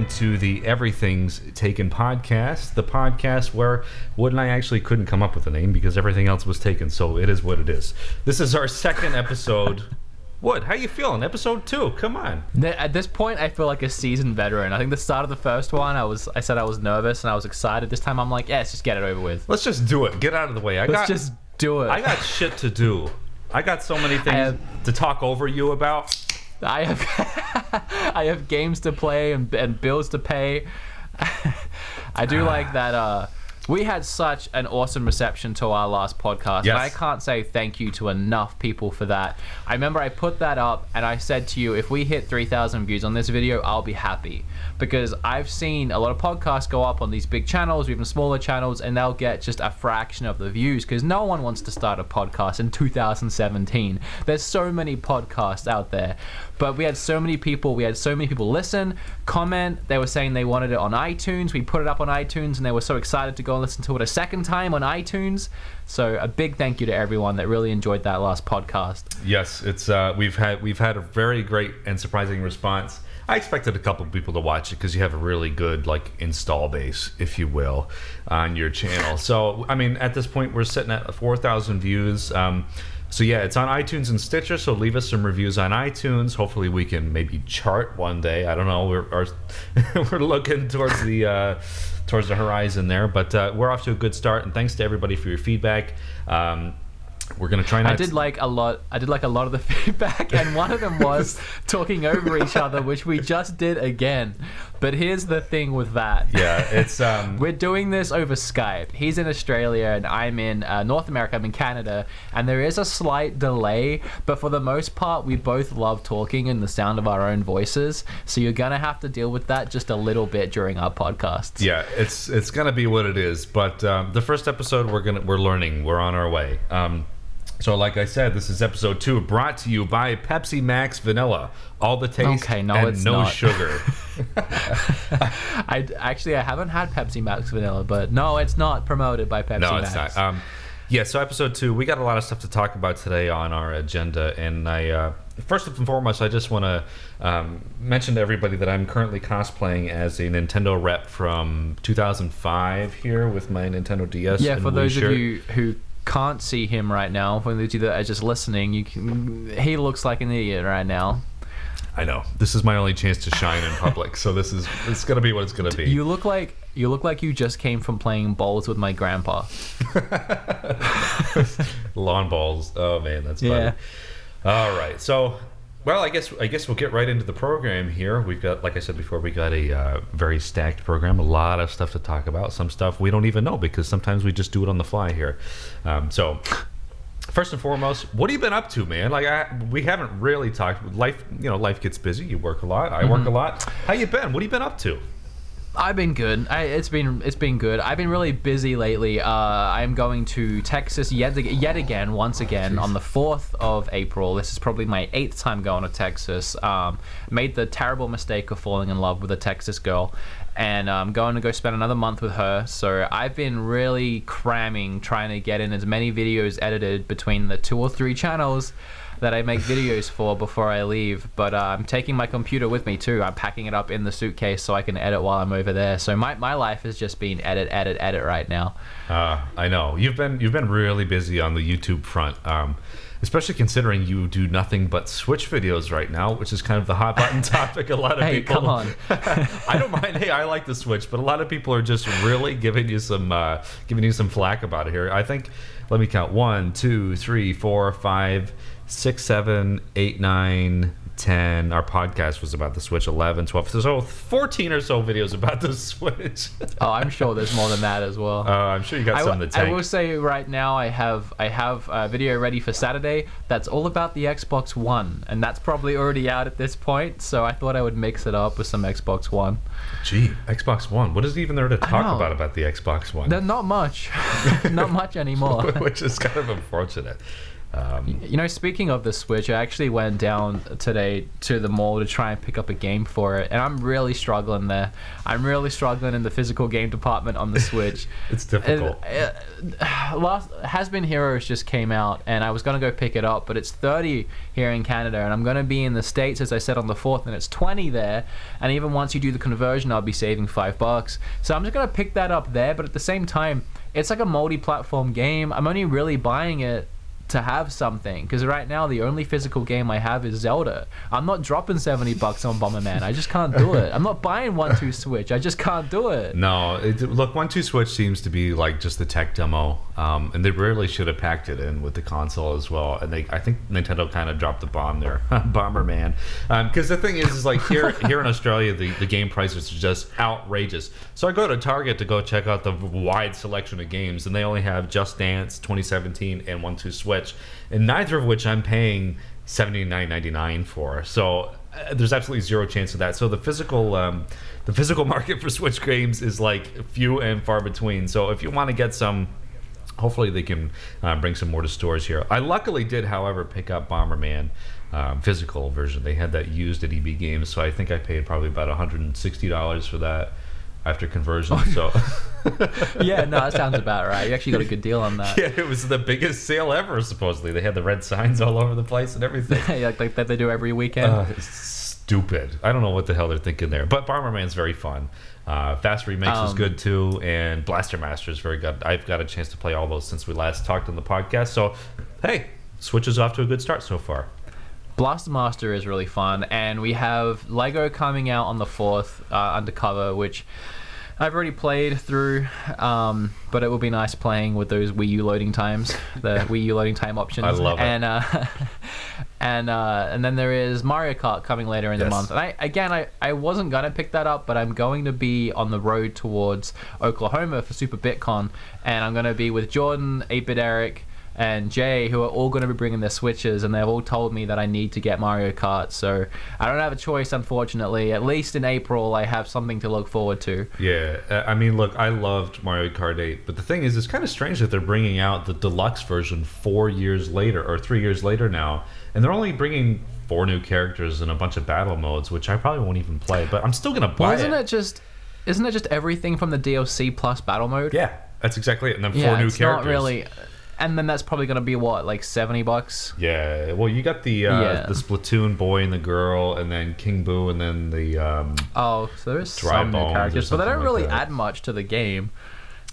welcome to the Everything's Taken podcast, the podcast where Wood and I actually couldn't come up with a name because everything else was taken, so it is what it is. This is our second episode. Wood, how you feeling? Episode 2, come on. At this point, I feel like a seasoned veteran. I think the start of the first one, I said I was nervous and I was excited. This time I'm like, yeah, let's just get it over with. Let's just do it. Get out of the way. Let's just do it. I got shit to do. I got so many things to talk over you about. I have games to play and bills to pay. I do like that we had such an awesome reception to our last podcast. Yes. And I can't say thank you to enough people for that. I remember I put that up and I said to you, if we hit 3,000 views on this video, I'll be happy. Because I've seen a lot of podcasts go up on these big channels, even smaller channels, and they'll get just a fraction of the views because no one wants to start a podcast in 2017. There's so many podcasts out there. But we had so many people listen, comment. They were saying they wanted it on iTunes. We put it up on iTunes and they were so excited to go and listen to it a second time on iTunes. So a big thank you to everyone that really enjoyed that last podcast. Yes, it's we've had a very great and surprising response. I expected a couple of people to watch it because you have a really good install base, if you will, on your channel. So I mean, at this point we're sitting at 4,000 views. So yeah, it's on iTunes and Stitcher, so leave us some reviews on iTunes. Hopefully we can maybe chart one day. I don't know, we're looking towards the horizon there, but we're off to a good start, and thanks to everybody for your feedback. We're gonna try not. I did like a lot of the feedback, and one of them was talking over each other, which we just did again. But here's the thing with that. Yeah, it's we're doing this over Skype. He's in Australia and I'm in North America. I'm in Canada, and there is a slight delay. But for the most part, we both love talking and the sound of our own voices. So you're gonna have to deal with that just a little bit during our podcasts. Yeah, it's gonna be what it is. But the first episode, we're learning. We're on our way. So like I said, this is episode 2, brought to you by Pepsi Max Vanilla. All the taste and no sugar. I haven't had Pepsi Max Vanilla, but no, it's not promoted by Pepsi Max. No, it's not. Yeah, so episode 2, we got a lot of stuff to talk about today on our agenda. And I first and foremost, I just want to mention to everybody that I'm currently cosplaying as a Nintendo rep from 2005 here with my Nintendo DS. Yeah, for those of you who can't see him right now, for those of you that are just listening, he looks like an idiot right now. I know, this is my only chance to shine in public, so it's gonna be what it's gonna be. You look like you just came from playing bowls with my grandpa. Lawn bowls. Oh man, that's funny. Yeah. All right, so well, I guess we'll get right into the program here. We've got, like I said before, we got a very stacked program, a lot of stuff to talk about. Some stuff we don't even know because sometimes we just do it on the fly here. So first and foremost, what have you been up to, man? We haven't really talked. Life gets busy. You work a lot. I work a lot. How you been? What have you been up to? I've been good. It's been good. I've been really busy lately. I'm going to Texas yet again, once again, on the 4th of April. This is probably my 8th time going to Texas. Made the terrible mistake of falling in love with a Texas girl, and I'm going to go spend another month with her. So I've been really cramming, trying to get in as many videos edited between the 2 or 3 channels that I make videos for before I leave. But I'm taking my computer with me too. I'm packing it up in the suitcase so I can edit while I'm over there. So my life has just been edit right now. I know you've been really busy on the YouTube front, especially considering you do nothing but Switch videos right now, which is kind of the hot button topic. A lot of people. Come on. I don't mind. Hey, I like the Switch, but a lot of people are just really giving you some flack about it here. I think, let me count: 1, 2, 3, 4, 5, 6, 7, 8, 9, 10. Our podcast was about the Switch. 11, 12. So 14 or so videos about the Switch. Oh, I'm sure there's more than that as well. I'm sure you got some in the tank. I will say right now I have a video ready for Saturday that's all about the Xbox One, and that's probably already out at this point, so I thought I would mix it up with some Xbox One. Gee, Xbox One. What is even there to talk about the Xbox One? Not much. Not much anymore. Which is kind of unfortunate. You know, speaking of the Switch, I actually went down today to the mall to try and pick up a game for it, and I'm really struggling there. I'm really struggling in the physical game department on the Switch. It's difficult. Has Been Heroes just came out, and I was going to go pick it up, but it's 30 here in Canada, and I'm going to be in the States, as I said, on the 4th, and it's 20 there, and even once you do the conversion, I'll be saving $5. So I'm just going to pick that up there, but at the same time, it's like a multi-platform game. I'm only really buying it to have something, because right now the only physical game I have is Zelda. I'm not dropping $70 on Bomberman. I just can't do it. I'm not buying 1-2 Switch. I just can't do it. No, look, 1-2 Switch seems to be like just the tech demo, and they really should have packed it in with the console as well. And I think Nintendo kind of dropped the bomb there, Bomberman. Because the thing is like here in Australia, the game prices are just outrageous. So I go to Target to go check out the wide selection of games, and they only have Just Dance 2017 and 1-2 Switch. And neither of which I'm paying $79.99 for. So there's absolutely zero chance of that. So the physical market for Switch games is like few and far between. So if you want to get some, hopefully they can bring some more to stores here. I luckily did, however, pick up Bomberman physical version. They had that used at EB Games, so I think I paid probably about $160 for that after conversion. So yeah, no, that sounds about right. You actually got a good deal on that. Yeah, it was the biggest sale ever, supposedly. They had the red signs all over the place and everything. Yeah, like that they do every weekend. It's stupid. I don't know what the hell they're thinking there. But Bomberman's very fun. Fast Remakes is good too, and Blaster Master is very good. I've got a chance to play all those since we last talked on the podcast. So, hey, Switch is off to a good start so far. Blaster Master is really fun, and we have Lego coming out on the 4th, Undercover, which I've already played through, but it will be nice playing with those Wii U loading times, the Wii U loading time options. I love it. And then there is Mario Kart coming later in the month. And I wasn't gonna pick that up, but I'm going to be on the road towards Oklahoma for Super BitCon, and I'm gonna be with Jordan, 8-Bit Eric, and Jay, who are all going to be bringing their Switches, and they've all told me that I need to get Mario Kart, so I don't have a choice, unfortunately. At least in April, I have something to look forward to. Yeah, I mean, look, I loved Mario Kart 8, but the thing is, it's kind of strange that they're bringing out the deluxe version 4 years later, or 3 years later now, and they're only bringing 4 new characters and a bunch of battle modes, which I probably won't even play, but I'm still going to buy it. Isn't it just everything from the DLC plus battle mode? Yeah, that's exactly it, and then 4 new characters. Not really. And then that's probably going to be, what, like $70? Yeah, well, you got the Splatoon boy and the girl, and then King Boo, and then the... so there is some new characters, but they don't really add much to the game.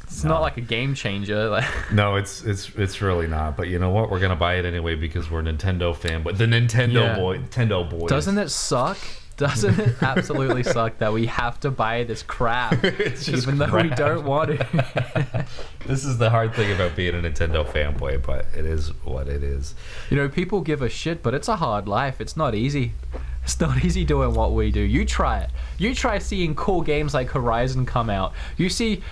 It's not like a game changer. No, it's really not. But you know what? We're going to buy it anyway because we're Nintendo fanboy. The Nintendo boys. Doesn't it suck? Doesn't it absolutely suck that we have to buy this crap even though we don't want it? This is the hard thing about being a Nintendo fanboy, but it is what it is. You know, people give a shit, but it's a hard life. It's not easy. It's not easy doing what we do. You try it. You try seeing cool games like Horizon come out. You see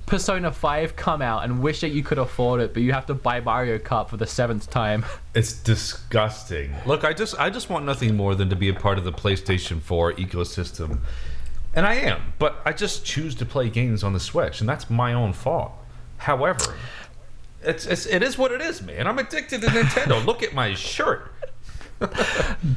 Persona 5 come out and wish that you could afford it, but you have to buy Mario Kart for the 7th time. It's disgusting. Look, I just want nothing more than to be a part of the PlayStation 4 ecosystem. And I am, but I just choose to play games on the Switch, and that's my own fault. However, it is what it is, man. I'm addicted to Nintendo. Look at my shirt.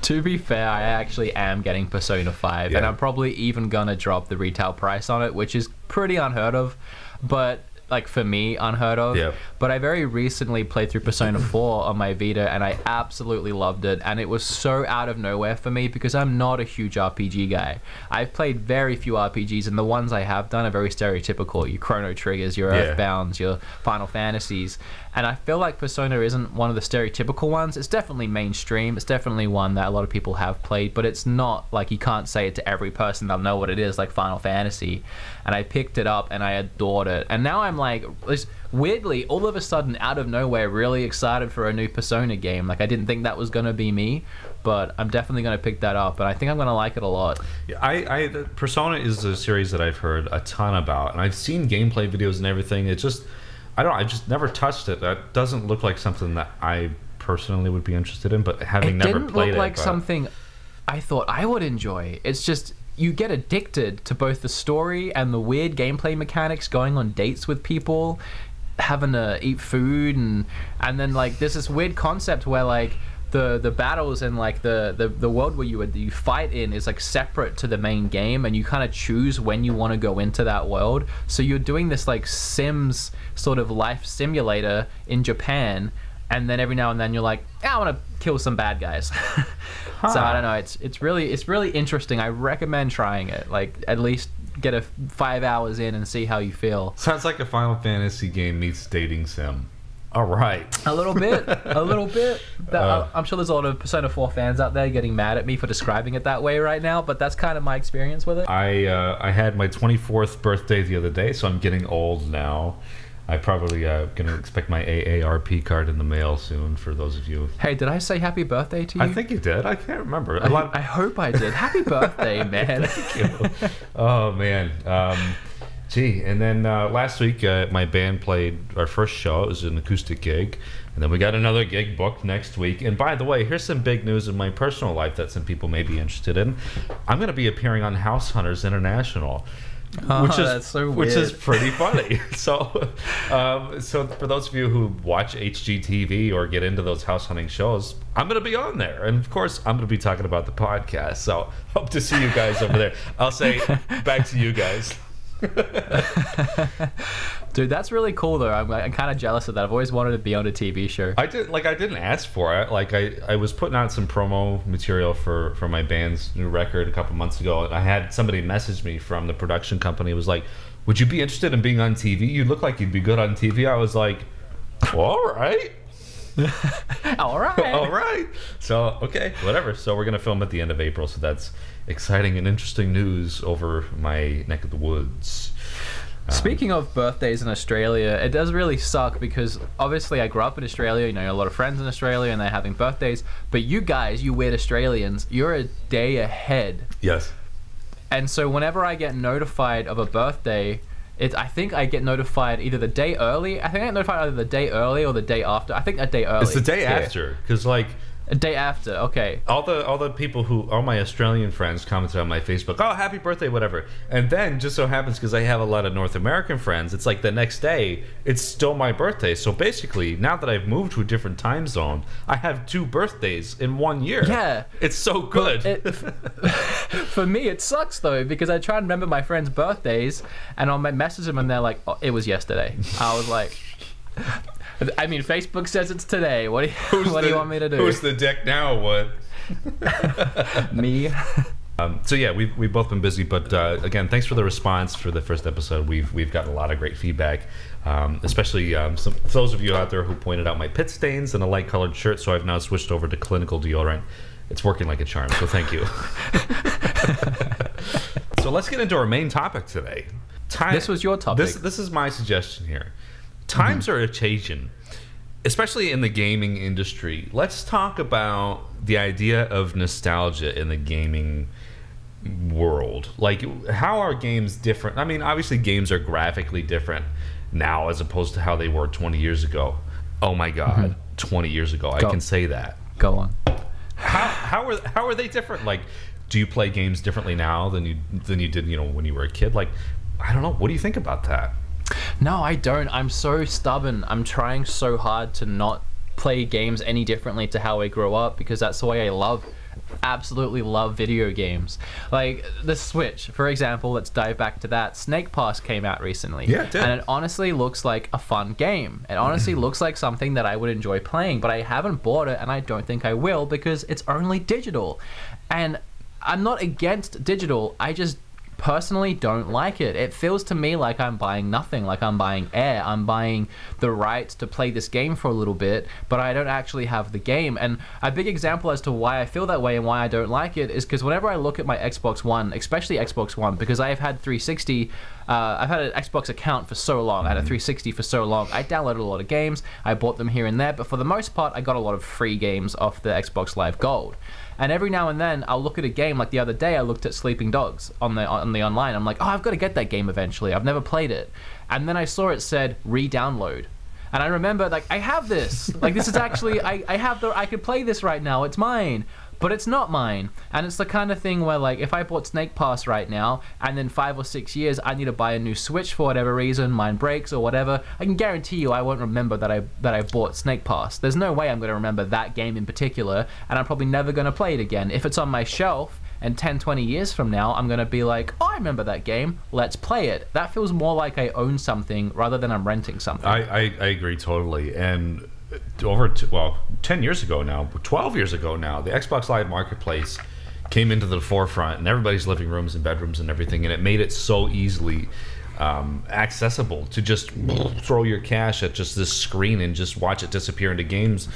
To be fair, I actually am getting Persona 5, and I'm probably even gonna drop the retail price on it, which is pretty unheard of, but like for me, unheard of. Yep. But I very recently played through Persona 4 on my Vita, and I absolutely loved it, and it was so out of nowhere for me because I'm not a huge RPG guy. I've played very few RPGs, and the ones I have done are very stereotypical. Your Chrono Triggers, your Earthbounds, your Final Fantasies, and I feel like Persona isn't one of the stereotypical ones. It's definitely mainstream. It's definitely one that a lot of people have played, but it's not like you can't say it to every person. They'll know what it is, like Final Fantasy. And I picked it up and I adored it. And now I'm like, weirdly, all of a sudden, out of nowhere, really excited for a new Persona game. Like, I didn't think that was going to be me, but I'm definitely going to pick that up, and I think I'm going to like it a lot. Yeah, Persona is a series that I've heard a ton about, and I've seen gameplay videos and everything. It's just, I just never touched it. That doesn't look like something that I personally would be interested in, but having never played it. It didn't look like something I thought I would enjoy. It's just, you get addicted to both the story and the weird gameplay mechanics, going on dates with people. having to eat food, and then like there's this weird concept where like the battles and like the world where you fight in is like separate to the main game, and you kind of choose when you want to go into that world. So you're doing this like Sims sort of life simulator in Japan, and then every now and then you're like, I want to kill some bad guys. So I don't know, it's really interesting. I recommend trying it. Like at least get a 5 hours in and see how you feel. Sounds like a Final Fantasy game meets dating sim. All right. A little bit. I'm sure there's a lot of Persona 4 fans out there getting mad at me for describing it that way right now, but that's kind of my experience with it. I had my 24th birthday the other day, so I'm getting old now. I probably gonna expect my AARP card in the mail soon. For those of you. Hey, did I say happy birthday to you? I think you did. I can't remember. I hope I did. Happy birthday, man. Thank you. Oh man. Gee, and then last week my band played our first show. It was an acoustic gig, and then we got another gig booked next week. And by the way, here's some big news in my personal life that some people may be interested in. I'm going to be appearing on House Hunters International, which is pretty funny. So for those of you who watch HGTV or get into those house hunting shows, I'm going to be on there, and of course I'm going to be talking about the podcast. So hope to see you guys over there. I'll say back to you guys. Dude, that's really cool though. I'm kind of jealous of that. I've always wanted to be on a TV show. I didn't ask for it. Like I was putting out some promo material for my band's new record a couple months ago, and I had somebody message me from the production company. It was like, would you be interested in being on TV? You look like you'd be good on TV. I was like, well, all right. all right. So okay, whatever. So we're gonna film at the end of April, so that's exciting and interesting news over my neck of the woods. Speaking of birthdays in Australia, it does really suck because obviously I grew up in Australia, you know, a lot of friends in Australia and they're having birthdays, but you guys, you weird Australians, you're a day ahead. Yes. And so whenever I get notified of a birthday, I think I get notified either the day early. I think I get notified either the day early or the day after. I think a day early. It's the day after, because like a day after. Okay. All the people all my Australian friends commented on my Facebook, oh, happy birthday, whatever. And then just so happens because I have a lot of North American friends, it's like the next day, it's still my birthday. So basically, now that I've moved to a different time zone, I have 2 birthdays in 1 year. Yeah. It's so good. For me, it sucks though, because I try and remember my friends' birthdays, and I'll message them and they're like, oh, it was yesterday. I was like, I mean, Facebook says it's today. What do you want me to do? Who's the dick now? What? Me. So yeah, we've both been busy, but again, thanks for the response for the first episode. We've gotten a lot of great feedback, especially for those of you out there who pointed out my pit stains and a light colored shirt. So I've now switched over to clinical deodorant. It's working like a charm. So thank you. So let's get into our main topic today. This was your topic. This is my suggestion here. Times are changing, especially in the gaming industry. Let's talk about the idea of nostalgia in the gaming world. Like, how are games different? I mean, obviously games are graphically different now as opposed to how they were 20 years ago. Oh my God, 20 years ago. I can say that. Go on. How are they different? Like, do you play games differently now than you did, you know, when you were a kid? Like, I don't know. What do you think about that? No, I don't. I'm so stubborn. I'm trying so hard to not play games any differently to how I grew up, because that's the way I absolutely love video games. Like the Switch, for example, let's dive back to that. Snake Pass came out recently. Yeah, it did. And it honestly looks like a fun game. It honestly looks like something that I would enjoy playing, but I haven't bought it and I don't think I will because it's only digital. And I'm not against digital, I just personally don't like it. It feels to me like I'm buying nothing, like I'm buying air. I'm buying the rights to play this game for a little bit, but I don't actually have the game. And a big example as to why I feel that way and why I don't like it is because whenever I look at my Xbox One, especially Xbox One, because I have had 360, I've had an Xbox account for so long, I had a 360 for so long, I downloaded a lot of games, I bought them here and there, but for the most part, I got a lot of free games off the Xbox Live Gold. And every now and then, I'll look at a game, like the other day, I looked at Sleeping Dogs on the online. I'm like, oh, I've got to get that game eventually. I've never played it. And then I saw it said, re-download. And I remember, like, I have this. Like, this is actually, I could play this right now. It's mine. but it's not mine. And it's the kind of thing where, like, if I bought Snake Pass right now, and then 5 or 6 years I need to buy a new Switch for whatever reason, mine breaks or whatever, I can guarantee you I won't remember that I bought Snake Pass. There's no way I'm going to remember that game in particular, and I'm probably never going to play it again. If it's on my shelf, and 10, 20 years from now, I'm going to be like, oh, I remember that game. Let's play it. That feels more like I own something rather than I'm renting something. I agree totally. And 10 years ago now, 12 years ago now, the Xbox Live Marketplace came into the forefront in everybody's living rooms and bedrooms and everything, and it made it so easily accessible to just throw your cash at just this screen and just watch it disappear into games.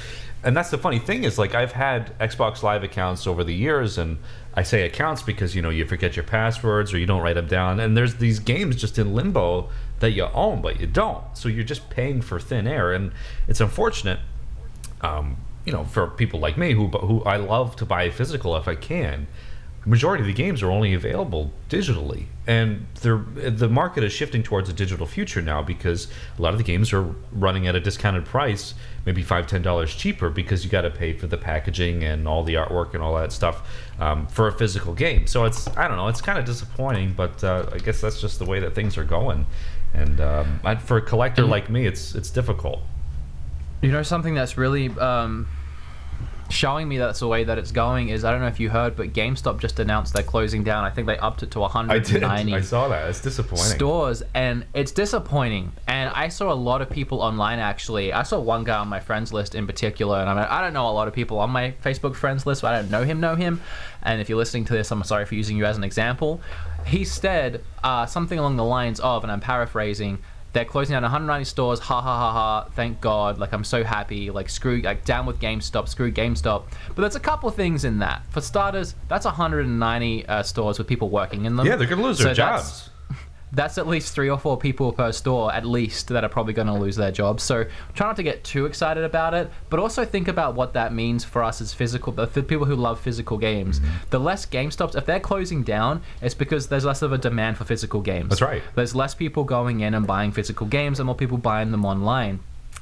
And that's the funny thing is, like, I've had Xbox Live accounts over the years, and I say accounts because, you know, you forget your passwords or you don't write them down, and there's these games just in limbo that you own but you don't, so you're just paying for thin air. And it's unfortunate, you know, for people like me who I love to buy physical if I can. Majority of the games are only available digitally, and the market is shifting towards a digital future now, because a lot of the games are running at a discounted price, maybe $5-10 cheaper, because you got to pay for the packaging and all the artwork and all that stuff for a physical game. So it's, I don't know, it's kind of disappointing, but I guess that's just the way that things are going. And for a collector like me, it's difficult. You know, something that's really showing me that's the way that it's going is, I don't know if you heard, but GameStop just announced they're closing down. I think they upped it to 190 I saw that. It's disappointing. Stores, and it's disappointing. And I saw a lot of people online, actually. I saw one guy on my friends list in particular, and I don't know a lot of people on my Facebook friends list, but I don't know him. And if you're listening to this, I'm sorry for using you as an example. He said something along the lines of, and I'm paraphrasing, they're closing down 190 stores, ha ha ha ha, thank God, like, I'm so happy, like, screw, like, down with GameStop, screw GameStop. But there's a couple things in that. For starters, that's 190 stores with people working in them. Yeah, they're going to lose their jobs. That's at least 3 or 4 people per store, at least, that are probably going to lose their jobs. So try not to get too excited about it, but also think about what that means for us as for people who love physical games. The less GameStops, if they're closing down, it's because there's less of a demand for physical games. That's right. There's less people going in and buying physical games, and more people buying them online,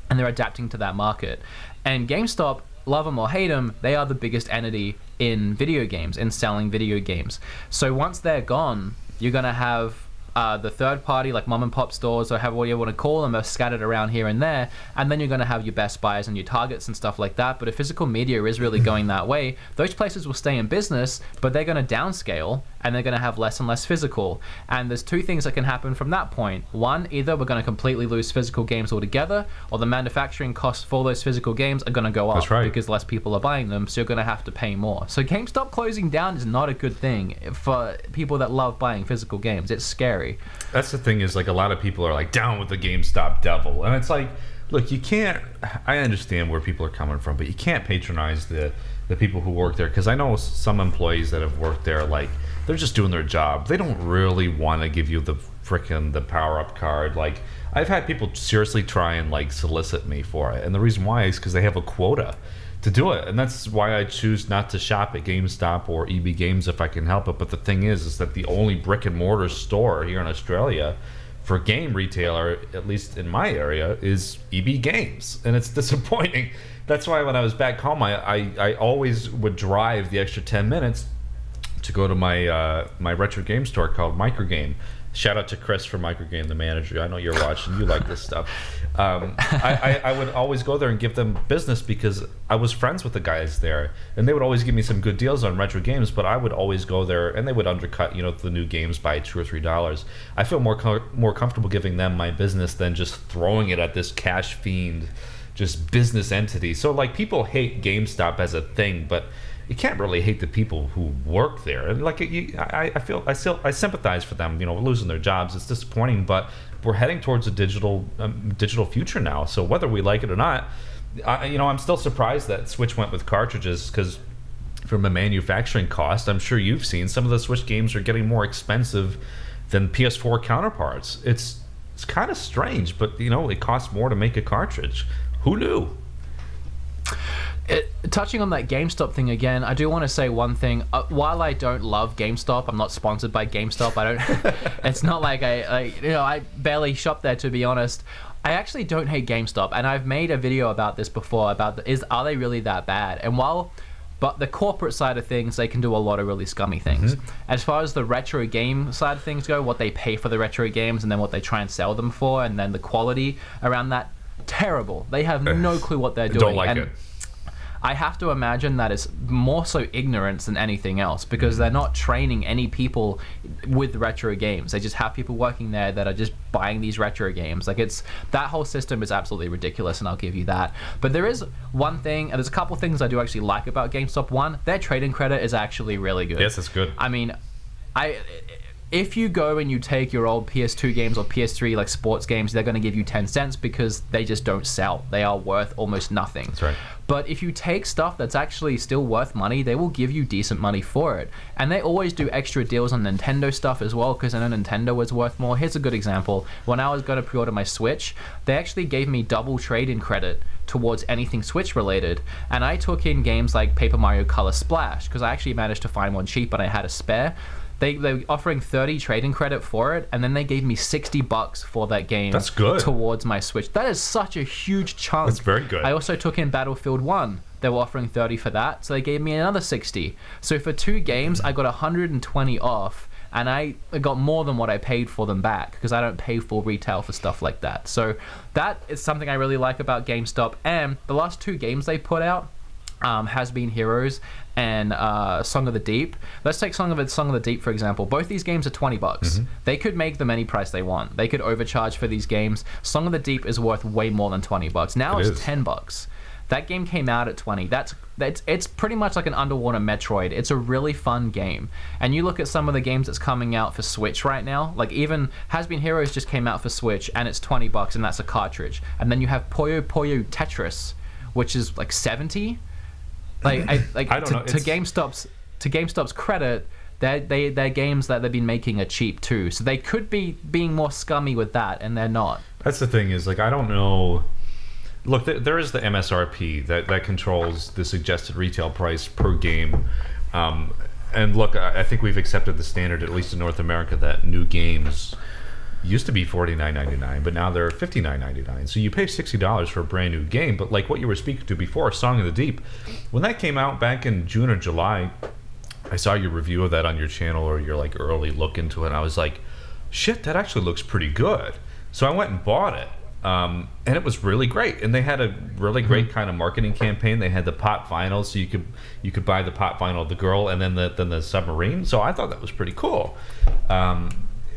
and they're adapting to that market. And GameStop, love them or hate them, they are the biggest entity in video games, in selling video games. So once they're gone, you're going to have the third party, like mom and pop stores, or however you want to call them, are scattered around here and there, and then you're going to have your Best Buys and your Targets and stuff like that. But if physical media is really going that way, those places will stay in business, but they're going to downscale, and they're going to have less and less physical. And there's 2 things that can happen from that point. One, either we're going to completely lose physical games altogether, or the manufacturing costs for those physical games are going to go up. That's right. Because less people are buying them, so you're going to have to pay more. So GameStop closing down is not a good thing for people that love buying physical games. It's scary. That's the thing, is, like, a lot of people are like, down with the GameStop devil. And it's like, look, you can't, I understand where people are coming from, but you can't patronize the people who work there, because I know some employees that have worked there, like, they're just doing their job. They don't really want to give you the power-up card. Like, I've had people seriously try and, like, solicit me for it, and the reason why is because they have a quota to do it, and that's why I choose not to shop at GameStop or EB Games if I can help it. But the thing is that the only brick-and-mortar store here in Australia for game retailer, at least in my area, is EB Games, and it's disappointing. That's why when I was back home, I always would drive the extra 10 minutes to go to my my retro game store called Microgame. Shout out to Chris from Microgame, the manager. I know you're watching. You like this stuff. I would always go there and give them business because I was friends with the guys there, and they would always give me some good deals on retro games. But I would always go there, and they would undercut, you know, the new games by $2 or $3. I feel more comfortable giving them my business than just throwing it at this cash fiend, just business entity. So, like, people hate GameStop as a thing, but you can't really hate the people who work there. And, like, I sympathize for them, you know, losing their jobs. It's disappointing, but we're heading towards a digital future now. So whether we like it or not, I'm still surprised that Switch went with cartridges, because from a manufacturing cost, I'm sure you've seen some of the Switch games are getting more expensive than PS4 counterparts. It's kind of strange, but, you know, it costs more to make a cartridge. Who knew? Touching on that GameStop thing again, I do want to say one thing. While I don't love GameStop, I'm not sponsored by GameStop. I don't. It's not like I barely shop there, to be honest. I actually don't hate GameStop, and I've made a video about this before. Are they really that bad? And while But the corporate side of things, they can do a lot of really scummy things. As far as the retro game side of things go, what they pay for the retro games and then what they try and sell them for, and then the quality around that, terrible. They have no clue what they're doing. Don't like it. I have to imagine that it's more so ignorance than anything else, because they're not training any people with retro games. They just have people working there that are just buying these retro games. Like, it's, that whole system is absolutely ridiculous, and I'll give you that. But there is one thing, and there's a couple things I do actually like about GameStop. One, their trade-in credit is actually really good. Yes, it's good. I mean, if you go and you take your old PS2 games or PS3 like sports games, they're going to give you 10 cents because they just don't sell. They are worth almost nothing. That's right. But if you take stuff that's actually still worth money, they will give you decent money for it. And they always do extra deals on Nintendo stuff as well, because I know Nintendo was worth more. Here's a good example. When I was going to pre-order my Switch, they actually gave me double trade-in credit towards anything Switch related. And I took in games like Paper Mario Color Splash, because I actually managed to find one cheap and I had a spare. They were offering 30 trade-in credit for it, and then they gave me $60 for that game. That's good. Towards my Switch. That is such a huge chunk. That's very good. I also took in Battlefield 1. They were offering 30 for that, so they gave me another 60. So for 2 games, I got 120 off, and I got more than what I paid for them back, because I don't pay full retail for stuff like that. So that is something I really like about GameStop. And the last 2 games they put out, Has Been Heroes and Song of the Deep. Let's take Song of the Deep, for example. Both these games are $20. They could make them any price they want. They could overcharge for these games. Song of the Deep is worth way more than $20. Now it's $10. That game came out at 20. It's pretty much like an underwater Metroid. It's a really fun game. And you look at some of the games that's coming out for Switch right now, like even Has Been Heroes just came out for Switch, and it's $20, and that's a cartridge. And then you have Puyo Puyo Tetris, which is like 70. I don't know. To GameStop's credit, their games that they've been making are cheap too. So they could be being more scummy with that, and they're not. That's the thing, is like, I don't know. Look, there is the MSRP that controls the suggested retail price per game. And look, I think we've accepted the standard, at least in North America, that new games used to be $49.99, but now they're $59.99. So you pay $60 for a brand new game. But like what you were speaking to before, Song of the Deep, when that came out back in June or July, I saw your review of that on your channel, or your like early look into it, and I was like, shit, that actually looks pretty good. So I went and bought it. And it was really great, and they had a really great kind of marketing campaign. They had the pot vinyl, so you could buy the pot vinyl of the girl, and then the submarine. So I thought that was pretty cool.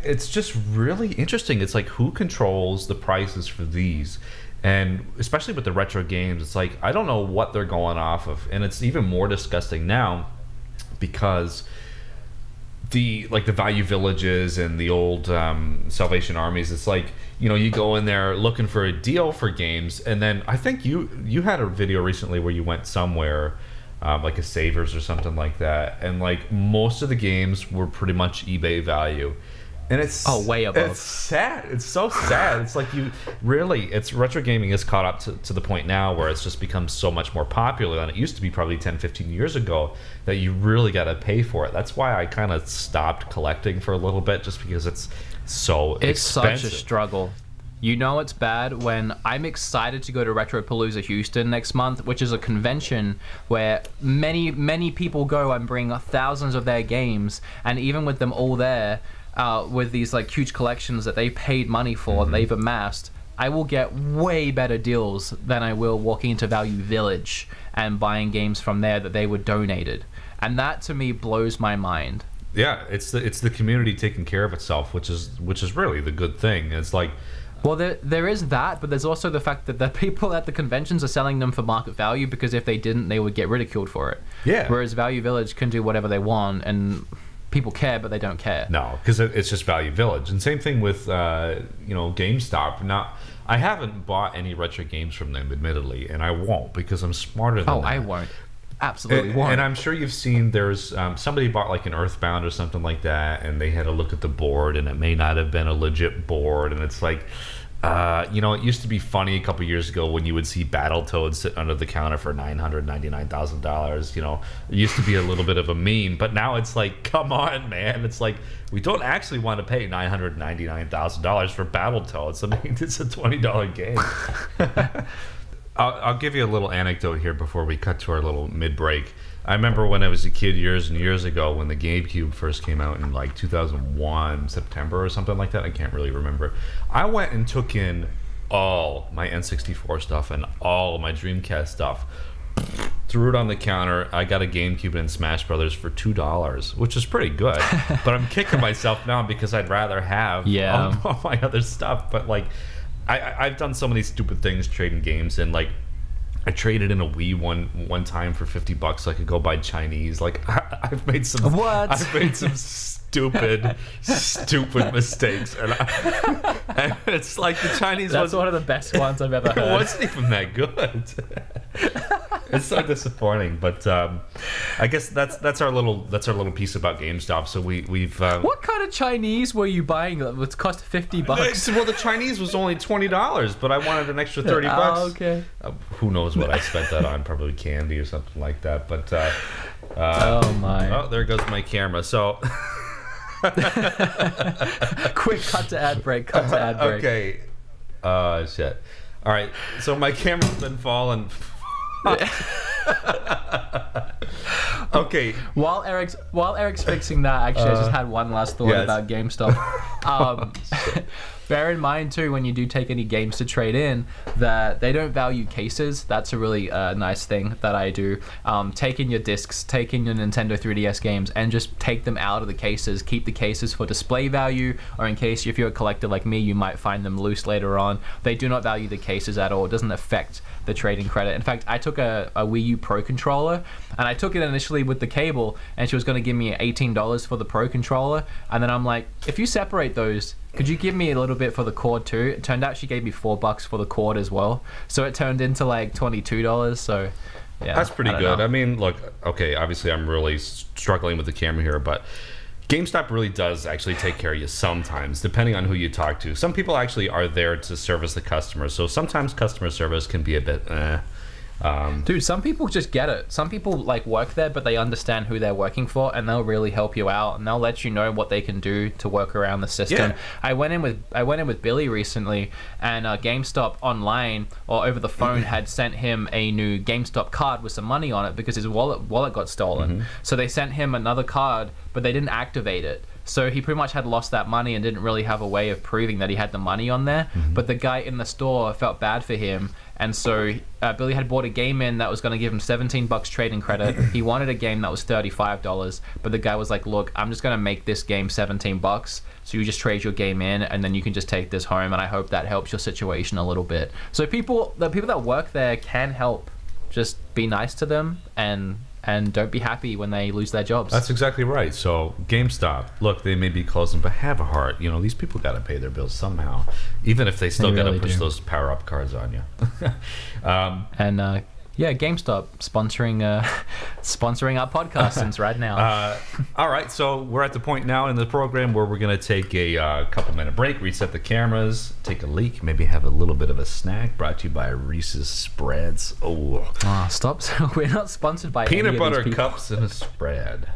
It's just really interesting. It's like, who controls the prices for these? And especially with the retro games, it's like, I don't know what they're going off of. And it's even more disgusting now, because the Value Villages and the old Salvation Armies, it's like, you know, you go in there looking for a deal for games, and then I think you had a video recently where you went somewhere, like a Savers or something like that, and like most of the games were pretty much eBay value. And it's way above. It's sad. It's so sad. It's like, retro gaming has caught up to the point now where it's just become so much more popular than it used to be probably 10, 15 years ago, that you really got to pay for it. That's why I kind of stopped collecting for a little bit, just because it's so expensive. Such a struggle. You know it's bad when I'm excited to go to Retropalooza Houston next month, which is a convention where many people go and bring thousands of their games, and even with them all there, with these like huge collections that they paid money for, they've amassed, I will get way better deals than I will walking into Value Village and buying games from there that they were donated. And that to me blows my mind. Yeah, it's the community taking care of itself, which is really the good thing. It's like, well, there is that, but there's also the fact that the people at the conventions are selling them for market value, because if they didn't, they would get ridiculed for it. Yeah. Whereas Value Village can do whatever they want, and people care, but they don't care. No, because it's just Value Village. And same thing with GameStop. Now, I haven't bought any retro games from them, admittedly, and I won't, because I'm smarter than that. I won't. Absolutely won't. And I'm sure you've seen, there's somebody bought like an Earthbound or something like that, and they had a look at the board, and it may not have been a legit board, and it's like, it used to be funny a couple years ago when you would see Battletoads sit under the counter for $999,000. It used to be a little bit of a meme, but now it's like, come on, man. It's like, we don't actually want to pay $999,000 for Battletoads. I mean, it's a $20 game. I'll give you a little anecdote here before we cut to our little mid-break. I remember when I was a kid years and years ago when the GameCube first came out in like 2001, September or something like that. I can't really remember. I went and took in all my N64 stuff and all my Dreamcast stuff, threw it on the counter. I got a GameCube and Smash Brothers for $2, which is pretty good. But I'm kicking myself now because I'd rather have all my other stuff. But like, I've done so many stupid things trading games, and like, I traded in a Wii one time for $50 so I could go buy Chinese. Like, I've made some stupid mistakes, and it's like the Chinese. That's one of the best ones I've ever heard. It wasn't even that good. It's so disappointing, but I guess that's our little piece about GameStop. So we've what kind of Chinese were you buying that would cost $50? Well, the Chinese was only $20, but I wanted an extra $30. Oh, okay. Who knows what I spent that on? Probably candy or something like that. But oh my! Oh, there goes my camera. So. Quick cut to ad break. Okay. Shit. All right. So my camera's been falling. Okay. While Eric's fixing that, actually, I just had one last thought about GameStop. Bear in mind too, when you do take any games to trade in, that they don't value cases. That's a really nice thing that I do. Take in your discs, take in your Nintendo 3DS games, and just take them out of the cases. Keep the cases for display value, or in case if you're a collector like me, you might find them loose later on. They do not value the cases at all. It doesn't affect the trading credit. In fact, I took a Wii U Pro controller, and I took it initially with the cable, and she was going to give me $18 for the Pro controller, and then I'm like, if you separate those, could you give me a little bit for the cord too? It turned out she gave me $4 for the cord as well, so it turned into like $22. So yeah, that's pretty good. I mean, look, okay, obviously I'm really struggling with the camera here, but GameStop really does actually take care of you sometimes, depending on who you talk to. Some people actually are there to service the customer, so sometimes customer service can be a bit Dude, some people just get it. Some people like work there, but they understand who they're working for, and they'll really help you out, and they'll let you know what they can do to work around the system. Yeah. I went in with Billy recently, and GameStop online or over the phone had sent him a new GameStop card with some money on it because his wallet got stolen. So they sent him another card, but they didn't activate it. So he pretty much had lost that money and didn't really have a way of proving that he had the money on there. But the guy in the store felt bad for him. And so Billy had bought a game in that was going to give him $17 trading credit. He wanted a game that was $35. But the guy was like, look, I'm just going to make this game $17. So you just trade your game in and then you can just take this home. And I hope that helps your situation a little bit. So the people that work there can help. Just be nice to them and don't be happy when they lose their jobs. That's exactly right. So GameStop, look, they may be closing, but have a heart. You know, these people got to pay their bills somehow, even if they still got to push those power-up cards on you. Yeah, GameStop sponsoring our podcast since right now. All right, so we're at the point now in the program where we're going to take a couple-minute break, reset the cameras, take a leak, maybe have a little bit of a snack. Brought to you by Reese's Spreads. Stop! We're not sponsored by peanut butter cups and a spread.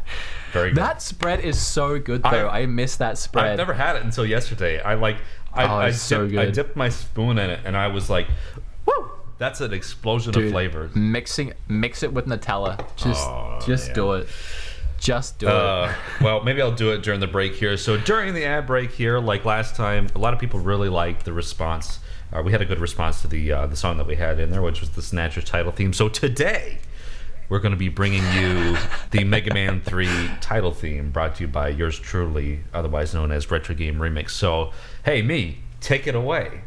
Very good. That spread is so good, though. I miss that spread. I've never had it until yesterday. I dipped my spoon in it, and I was like, woo! That's an explosion of flavors. Mix it with Nutella. Just do it. Just do it. Well, maybe I'll do it during the break here. So during the ad break here, like last time, a lot of people really liked the response. We had a good response to the song that we had in there, which was the Snatcher title theme. So today, we're going to be bringing you the Mega Man 3 title theme, brought to you by yours truly, otherwise known as Retro Game Remix. So, hey, me, take it away.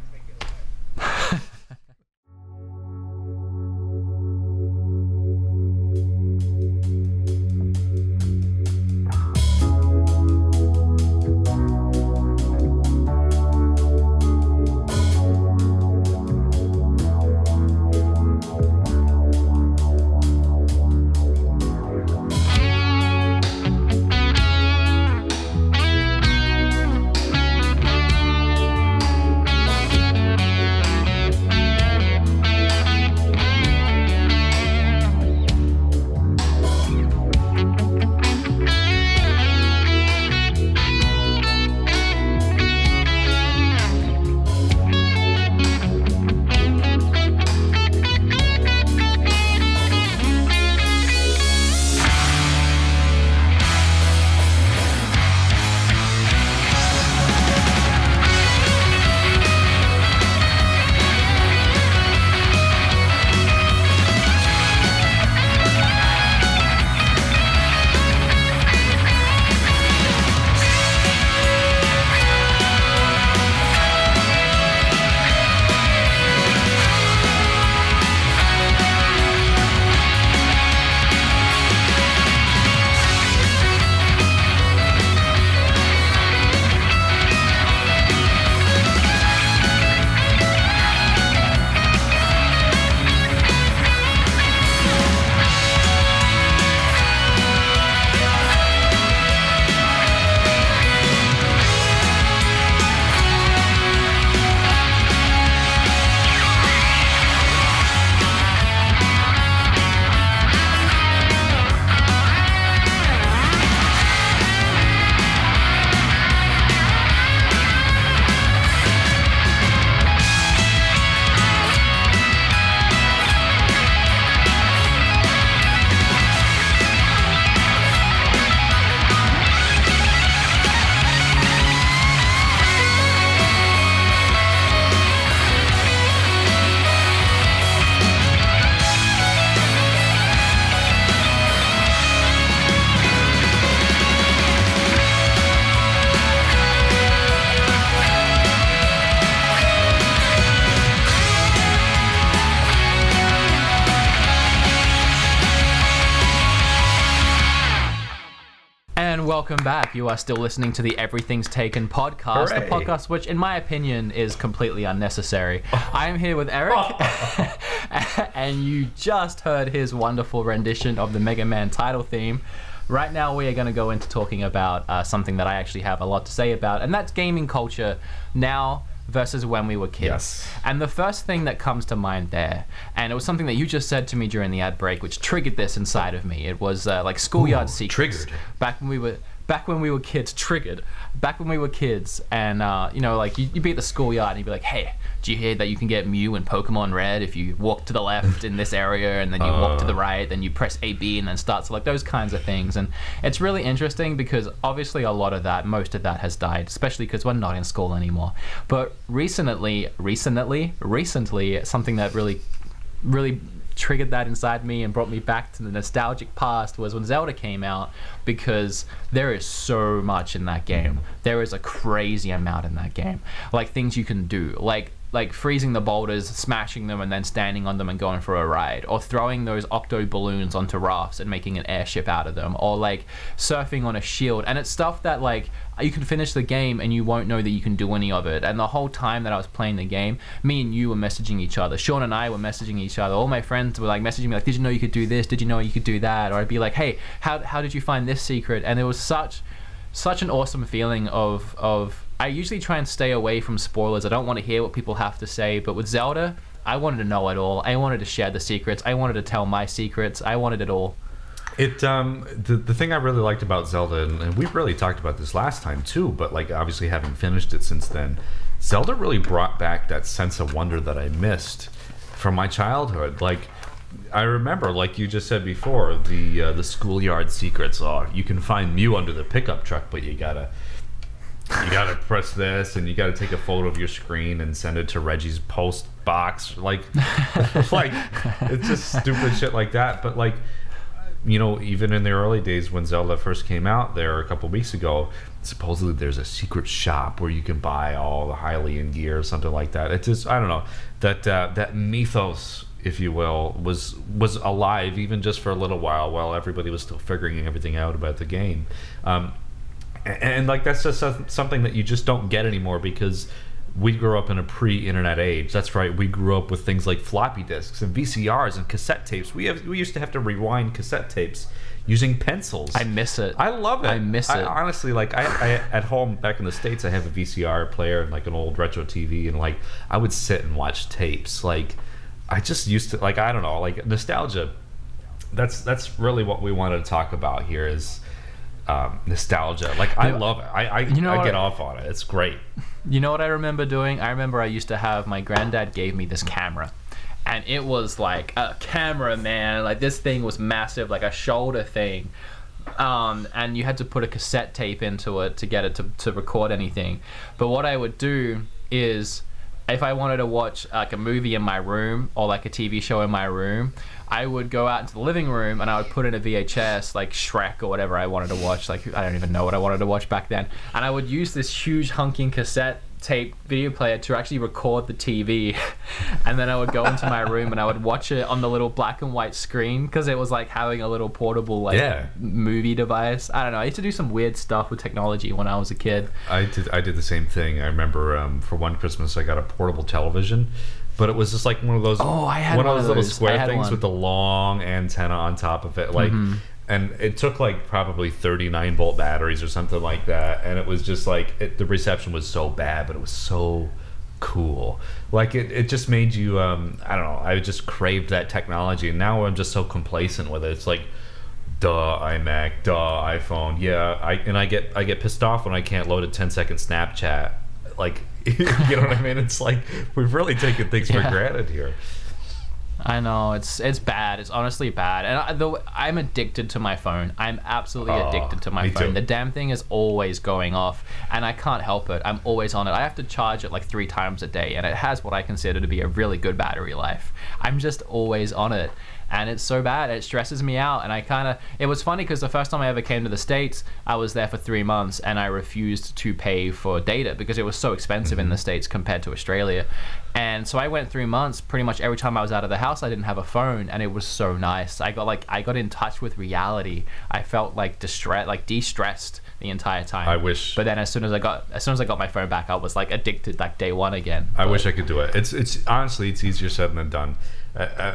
And welcome back. You are still listening to the Everything's Taken podcast, Hooray. the podcast which, in my opinion, is completely unnecessary. I am here with Eric, and you just heard his wonderful rendition of the Mega Man title theme. Right now, we are going to go into talking about something that I actually have a lot to say about, and that's gaming culture now versus when we were kids. Yes. And the first thing that comes to mind there, and it was something that you just said to me during the ad break, which triggered this inside of me. It was like schoolyard secrets. Triggered. Back when we were kids, triggered. Back when we were kids, and you know, like you'd be at the schoolyard and you'd be like, "Hey, do you hear that you can get Mew in Pokemon Red if you walk to the left in this area, and then you walk to the right, then you press AB and then start." So like those kinds of things, and it's really interesting because obviously a lot of that, most of that has died, especially because we're not in school anymore. But recently, something that really triggered that inside me and brought me back to the nostalgic past was when Zelda came out, because there is so much in that game. There is a crazy amount in that game. Like things you can do, like freezing the boulders, smashing them, and then standing on them and going for a ride, or throwing those octo balloons onto rafts and making an airship out of them, or like surfing on a shield. And it's stuff that like you can finish the game and you won't know that you can do any of it. And the whole time that I was playing the game, me and you were messaging each other. Sean and I were messaging each other. All my friends were like messaging me like, "Did you know you could do this? Did you know you could do that?" Or I'd be like, "Hey, how did you find this secret?" And it was such an awesome feeling of I usually try and stay away from spoilers. I don't want to hear what people have to say, but with Zelda, I wanted to know it all. I wanted to share the secrets. I wanted to tell my secrets. I wanted it all. The thing I really liked about Zelda, and we really talked about this last time too, but like obviously having finished it since then, Zelda really brought back that sense of wonder that I missed from my childhood. Like I remember, like you just said before, the schoolyard secrets. Oh, you can find Mew under the pickup truck, but you gotta press this, and you gotta take a photo of your screen and send it to Reggie's post box. Like it's just stupid shit like that. But like, you know, even in the early days when Zelda first came out there a couple weeks ago, supposedly there's a secret shop where you can buy all the Hylian gear or something like that. It just, I don't know, that mythos, if you will, was alive even just for a little while everybody was still figuring everything out about the game. And like that's just something that you just don't get anymore, because we grew up in a pre-internet age. That's right, we grew up with things like floppy disks and VCRs and cassette tapes. We used to have to rewind cassette tapes using pencils. I miss it. I love it. I miss it. Honestly, like I at home back in the States, I have a VCR player and like an old retro TV, and like I would sit and watch tapes. Like I just used to, like, I don't know, like nostalgia. That's really what we wanted to talk about here is nostalgia. Like I love it. I get off on it. It's great. You know what I remember doing? I remember I used to have, my granddad gave me this camera, and it was like a camera, man. Like this thing was massive, like a shoulder thing. And you had to put a cassette tape into it to get it to record anything. But what I would do is, if I wanted to watch like a movie in my room or like a TV show in my room, I would go out into the living room and I would put in a VHS, like Shrek or whatever I wanted to watch. Like I don't even know what I wanted to watch back then. And I would use this huge hunking cassette tape video player to actually record the TV. And then I would go into my room and I would watch it on the little black and white screen, because it was like having a little portable like movie device. I don't know. I used to do some weird stuff with technology when I was a kid. I did the same thing. I remember for one Christmas I got a portable television, but it was just like one of those I had one of those little square things with the long antenna on top of it, like and it took like probably 39-volt batteries or something like that, and it was just like the reception was so bad, but it was so cool. Like it just made you I don't know, I just craved that technology, and now I'm just so complacent with it. It's like, duh iMac, duh iPhone. Yeah, I get pissed off when I can't load a 10-second Snapchat. Like you know what I mean? It's like we've really taken things for granted here. I know, it's bad. It's honestly bad. And I'm addicted to my phone. I'm absolutely addicted to my phone. Too. The damn thing is always going off, and I can't help it. I'm always on it. I have to charge it like 3 times a day, and it has what I consider to be a really good battery life. I'm just always on it. and it's so bad. It stresses me out, and it was funny because the first time I ever came to the States, I was there for 3 months, and I refused to pay for data because it was so expensive in the States compared to Australia. And so I went 3 months, pretty much every time I was out of the house, I didn't have a phone, and it was so nice. I got in touch with reality. I felt like de-stressed the entire time. I wish. But then as soon as I got my phone back, I was like addicted like day one again. I wish I could do it. It's honestly, it's easier said than done.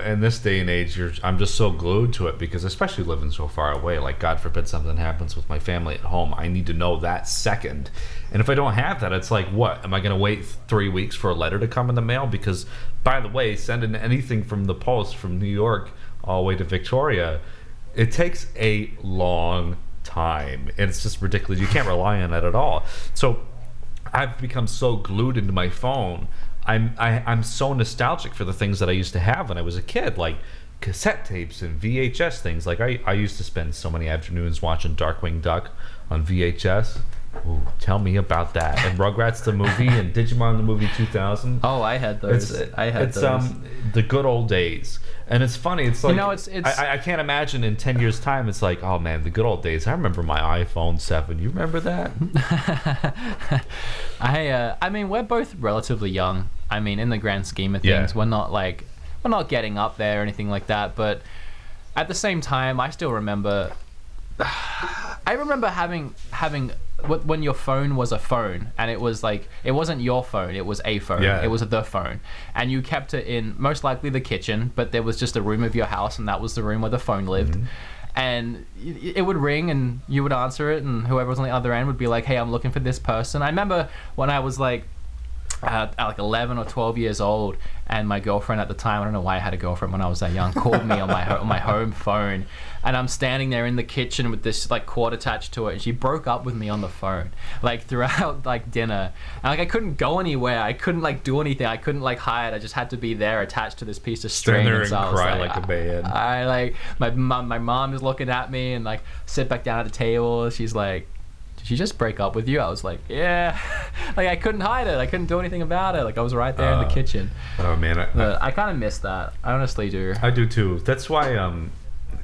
In this day and age, I'm just so glued to it because, especially living so far away, like God forbid something happens with my family at home, I need to know that second. And if I don't have that, it's like, what? Am I going to wait 3 weeks for a letter to come in the mail? Because, by the way, sending anything from the post from New York all the way to Victoria, it takes a long time. And it's just ridiculous. You can't rely on it at all. So I've become so glued into my phone. I'm so nostalgic for the things that I used to have when I was a kid, like cassette tapes and VHS things. Like I used to spend so many afternoons watching Darkwing Duck on VHS. Ooh, tell me about that. And Rugrats the movie and Digimon the movie 2000. Oh, I had those. It's the good old days. And it's funny. It's like, it's I can't imagine in 10 years time. It's like, oh man, the good old days. I remember my iPhone 7. You remember that? I mean, we're both relatively young. I mean, in the grand scheme of things, we're not getting up there or anything like that. But at the same time, I still remember. I remember having when your phone was a phone, and it was like, it wasn't your phone, it was a phone. It was the phone, and you kept it in most likely the kitchen, but there was just a room of your house, and that was the room where the phone lived. And it would ring, and you would answer it, and whoever was on the other end would be like, hey, I'm looking for this person. I remember when I was like 11 or 12 years old, and my girlfriend at the time, I don't know why I had a girlfriend when I was that young, called me on my home phone, and I'm standing there in the kitchen with this like cord attached to it, and she broke up with me on the phone like throughout like dinner, and like I couldn't go anywhere, I couldn't like do anything, I couldn't like hide, I just had to be there attached to this piece of string. Stand there and so cry like a man. I like my mom is looking at me, and like sit back down at the table, she's like, did she just break up with you? I was like, yeah. Like I couldn't hide it, I couldn't do anything about it, like I was right there in the kitchen. Oh man, I kind of miss that. I honestly do. I do too. That's why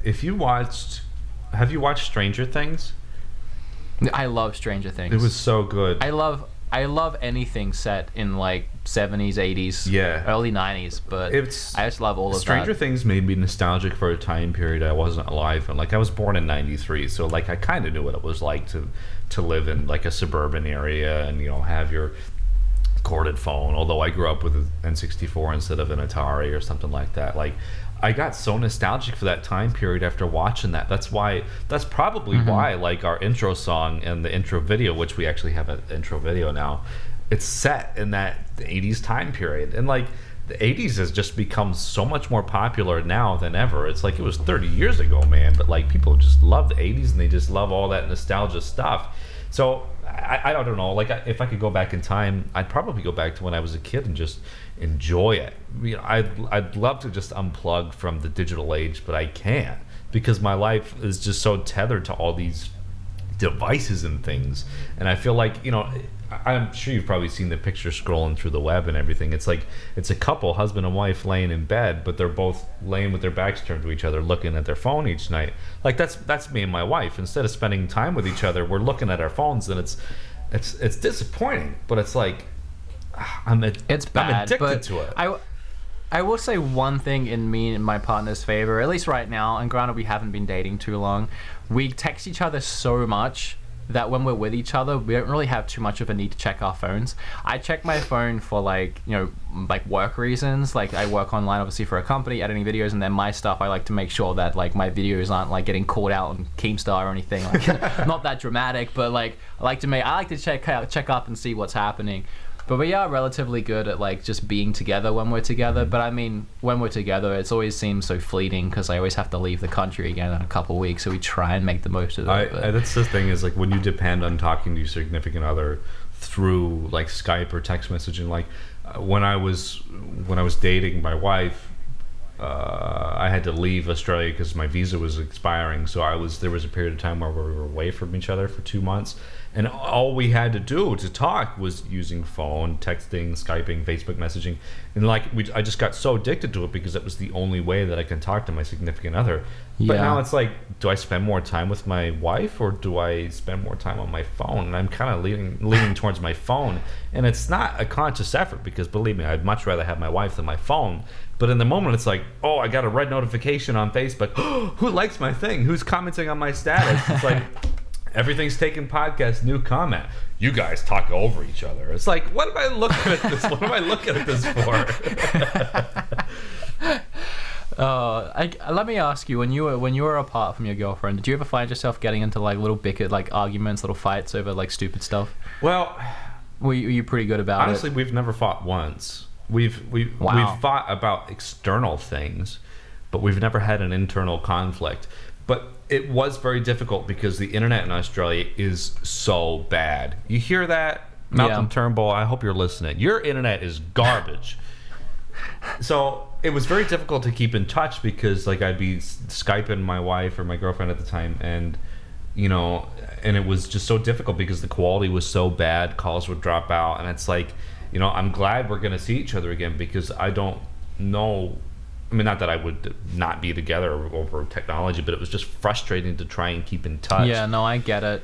have you watched Stranger Things? I love Stranger Things. It was so good. I love anything set in like 70s, 80s, early 90s, but I just love all of that. Stranger Things made me nostalgic for a time period I wasn't alive in. Like I was born in 93, so like I kind of knew what it was like to live in like a suburban area and, you know, have your corded phone, although I grew up with an N64 instead of an Atari or something like that. Like I got so nostalgic for that time period after watching that. That's probably why like our intro song and the intro video, which we actually have an intro video now, it's set in that 80s time period. And like the 80s has just become so much more popular now than ever. It's like it was 30 years ago, man, but like people just love the 80s and they just love all that nostalgia stuff. So I don't know, like if I could go back in time, I'd probably go back to when I was a kid and just enjoy it. You know, I'd love to just unplug from the digital age, but I can't because my life is just so tethered to all these devices and things. And I feel like, you know, I'm sure you've probably seen the picture scrolling through the web and everything. It's like it's a couple, husband and wife, laying in bed, but they're both laying with their backs turned to each other, looking at their phone each night. Like that's me and my wife. Instead of spending time with each other, we're looking at our phones, and it's disappointing. But it's like I'm addicted to it. I will say one thing in me and my partner's favor, at least right now, and granted we haven't been dating too long, we text each other so much that when we're with each other, we don't really have too much of a need to check our phones. I check my phone for like, you know, like work reasons. Like I work online obviously for a company editing videos, and then my stuff, I like to make sure that like my videos aren't like getting called out on Keemstar or anything. Like, not that dramatic, but like I like to check up and see what's happening. But we are relatively good at like just being together when we're together. But I mean, when we're together, it's always seems so fleeting because I always have to leave the country again in a couple of weeks. So we try and make the most of it. That's the thing is like when you depend on talking to your significant other through like Skype or text messaging. Like when I was dating my wife, I had to leave Australia because my visa was expiring. So there was a period of time where we were away from each other for 2 months, and all we had to do to talk was using phone, texting, Skyping, Facebook messaging, and I just got so addicted to it because it was the only way that I can talk to my significant other. But now it's like, do I spend more time with my wife or do I spend more time on my phone? And I'm kind of leaning towards my phone, and it's not a conscious effort because believe me, I'd much rather have my wife than my phone. But in the moment, it's like, oh, I got a red notification on Facebook. Who likes my thing? Who's commenting on my status? It's like, everything's taken podcast, new comment. You guys talk over each other. It's like, what am I looking at this? What am I looking at this for? Let me ask you, when you were apart from your girlfriend, did you ever find yourself getting into like little bicker, like arguments, little fights over like stupid stuff? Well, were you pretty good about honestly, we've never fought once. We've fought about external things, but we've never had an internal conflict. But it was very difficult because the internet in Australia is so bad. You hear that, Malcolm Turnbull? I hope you're listening. Your internet is garbage. So it was very difficult to keep in touch because like I'd be Skyping my wife or my girlfriend at the time, and and it was just so difficult because the quality was so bad. Calls would drop out, and it's like, I'm glad we're gonna see each other again because I don't know. I mean, not that I would not be together over technology, but it was just frustrating to try and keep in touch. Yeah, no, I get it.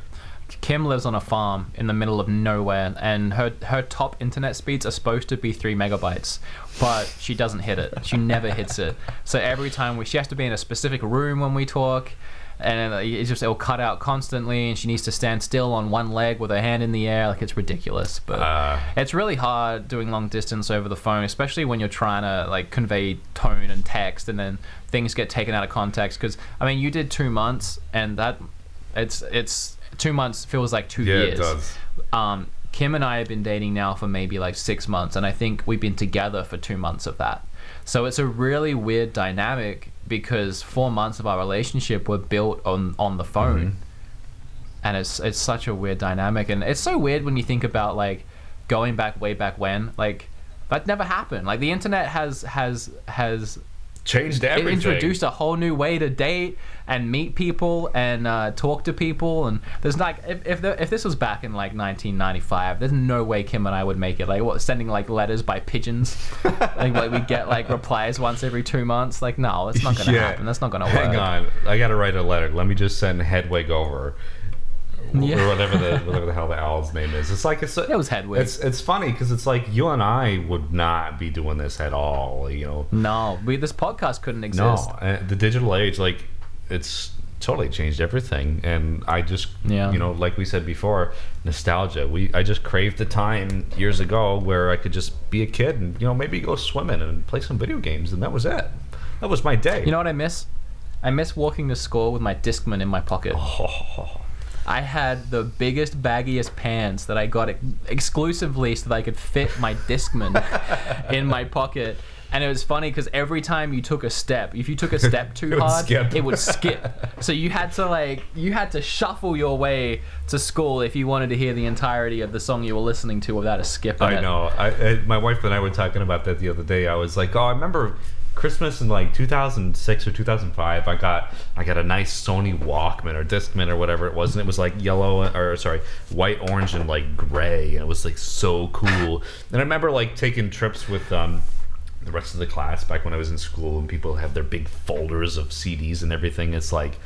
Kim lives on a farm in the middle of nowhere, and her top internet speeds are supposed to be 3 megabytes, but she doesn't hit it. She never hits it. So every time she has to be in a specific room when we talk, and it'll cut out constantly, and she needs to stand still on one leg with her hand in the air. Like, it's ridiculous. But it's really hard doing long distance over the phone, especially when you're trying to like convey tone and text, and then things get taken out of context. Because I mean, you did 2 months, and it's 2 months feels like 2 years. Yeah, it does. Kim and I have been dating now for maybe like 6 months, and I think we've been together for 2 months of that. So it's a really weird dynamic because 4 months of our relationship were built on the phone. And it's such a weird dynamic, and it's so weird when you think about like going back way back when, like that never happened. Like the internet has changed everything. It introduced a whole new way to date and meet people and talk to people. And there's like, if this was back in like 1995, there's no way Kim and I would make it. Like, what, sending like letters by pigeons? like we get like replies once every 2 months. Like, no, it's not gonna happen. That's not gonna work. Hang on, I gotta write a letter. Let me just send Hedwig over. Or whatever the hell the owl's name is. It's like it was Hedwig. It's funny because it's like you and I would not be doing this at all. No, this podcast couldn't exist. No, the digital age, like it's totally changed everything. And I just, like we said before, nostalgia. I just craved the time years ago where I could just be a kid and maybe go swimming and play some video games, and that was it. That was my day. You know what I miss? I miss walking to school with my Discman in my pocket. I had the biggest, baggiest pants that I got exclusively so that I could fit my Discman in my pocket. And it was funny because every time you took a step, if you took a step too hard, it would skip. So you had to shuffle your way to school if you wanted to hear the entirety of the song you were listening to without a skip in it. I know. My wife and I were talking about that the other day. I was like, I remember Christmas in like 2006 or 2005, I got a nice Sony Walkman or Discman or whatever it was, and it was like white, orange, and like gray, and it was like so cool. And I remember like taking trips with the rest of the class back when I was in school, and people have their big folders of CDs and everything. It's like,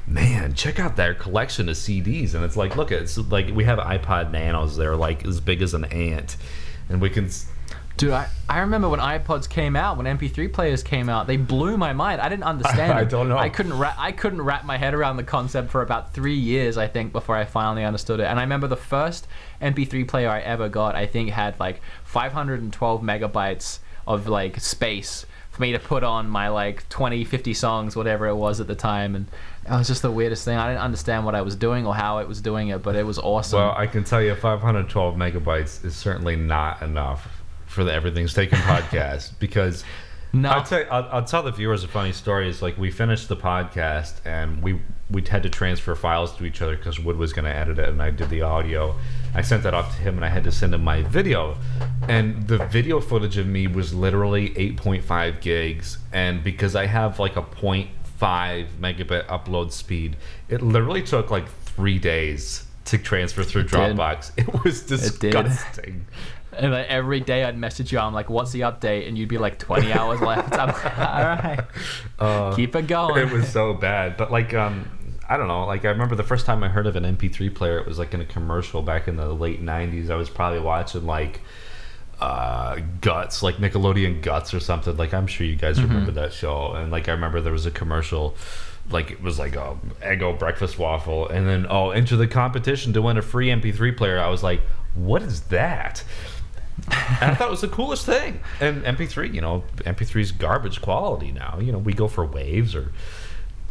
man, check out their collection of CDs, and it's like, look, it's like we have iPod Nanos. They're like as big as an ant, and we can. Dude, I remember when iPods came out, when MP3 players came out, they blew my mind. I didn't understand I don't know. I couldn't wrap my head around the concept for about 3 years, I think, before I finally understood it. And I remember the first MP3 player I ever got, I think, had like 512 megabytes of like space for me to put on my like 20, 50 songs, whatever it was at the time. And it was just the weirdest thing. I didn't understand what I was doing or how it was doing it, but it was awesome. Well, I can tell you 512 megabytes is certainly not enough for the Everything's Taken podcast, because I'll tell the viewers a funny story. Is like we finished the podcast and we had to transfer files to each other because Wood was going to edit it and I did the audio. I sent that off to him, and I had to send him my video, and the video footage of me was literally 8.5 gigs, and because I have like a 0.5 megabit upload speed, it literally took like 3 days to transfer through Dropbox. It was disgusting. And like every day I'd message you, I'm like, what's the update? And you'd be like, 20 hours left. I'm like, all right, keep it going. It was so bad. But like, I don't know. Like, I remember the first time I heard of an MP3 player, it was like in a commercial back in the late 90s. I was probably watching like Guts, like Nickelodeon Guts or something. Like, I'm sure you guys remember that show. And like, I remember there was a commercial, like it was like a Eggo breakfast waffle, and then enter the competition to win a free MP3 player. I was like, what is that? And I thought it was the coolest thing. And MP3, MP3's garbage quality now. We go for waves or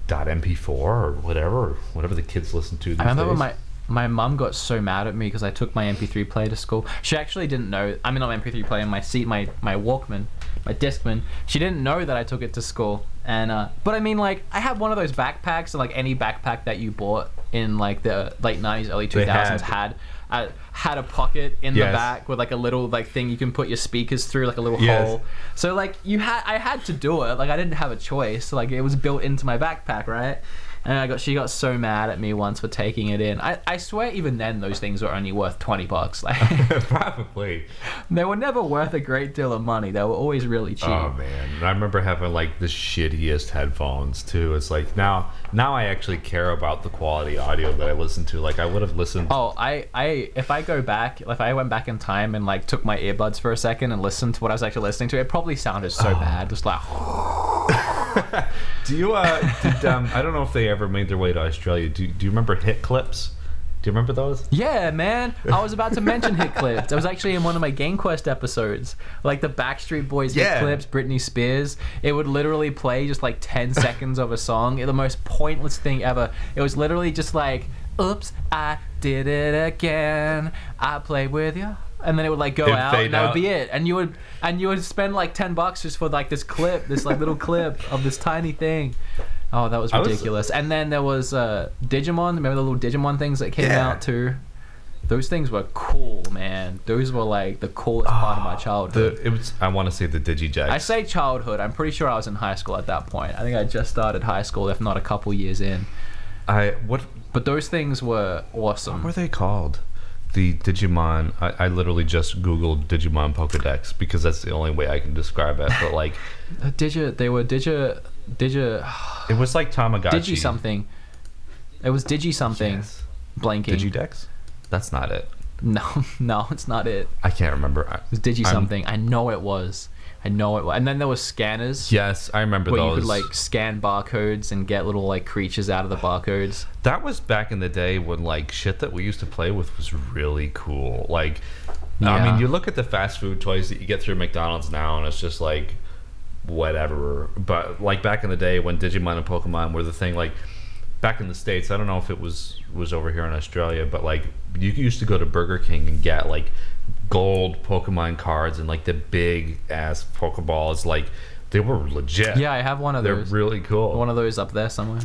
.mp4 or whatever the kids listen to these days. I remember when my mum got so mad at me because I took my MP3 player to school. She actually didn't know. I mean, not my MP3 player, my Walkman, my Discman. She didn't know that I took it to school. And but I mean, like, I had one of those backpacks, and like any backpack that you bought in like the late 90s, early 2000s had a pocket in the back with like a little like thing you can put your speakers through, like a little hole. So like I had to do it. Like I didn't have a choice. Like it was built into my backpack, right? And she got so mad at me once for taking it in. I swear even then those things were only worth $20. Like probably. They were never worth a great deal of money. They were always really cheap. Oh man. I remember having like the shittiest headphones too. It's like now I actually care about the quality audio that I listen to. Like I would have listened. If I go back, if I went back in time and like took my earbuds for a second and listened to what I was actually listening to, it probably sounded so bad. Just like Do you I don't know if they ever made their way to Australia. Do you remember Hit Clips? Do you remember those? Yeah, man. I was about to mention Hit Clips. It was actually in one of my Game Quest episodes. Like the Backstreet Boys Hit Clips, Britney Spears. It would literally play just like 10 seconds of a song. The most pointless thing ever. It was literally just like, oops, I did it again. I played with you. And then it would like go out, and that would be it. And you would spend like $10 just for like this clip, this like little clip of this tiny thing. Oh, that was ridiculous. And then there was Digimon. Remember the little Digimon things that came out too? Those things were cool, man. Those were like the coolest part of my childhood. I want to say the Digijex. I say childhood. I'm pretty sure I was in high school at that point. I think I just started high school, if not a couple years in. But those things were awesome. What were they called? The Digimon. I literally just Googled Digimon Pokedex because that's the only way I can describe it. But like, they were Digi. It was like Tamagotchi. Digi something. It was Digi something. Yes. Blanking. Digidex? That's not it. No, it's not it. I can't remember. It was Digi something. I know it was. And then there was scanners. Yes, I remember those. Where you could like scan barcodes and get little like creatures out of the barcodes. That was back in the day when like shit that we used to play with was really cool. Like, I mean, you look at the fast food toys that you get through McDonald's now, and it's just like whatever. But like back in the day when Digimon and Pokemon were the thing, like back in the States, I don't know if it was over here in Australia, but like you used to go to Burger King and get like gold Pokemon cards and like the big ass Pokeballs. Like they were legit. Yeah, I have one of those. They're really cool. One of those up there somewhere.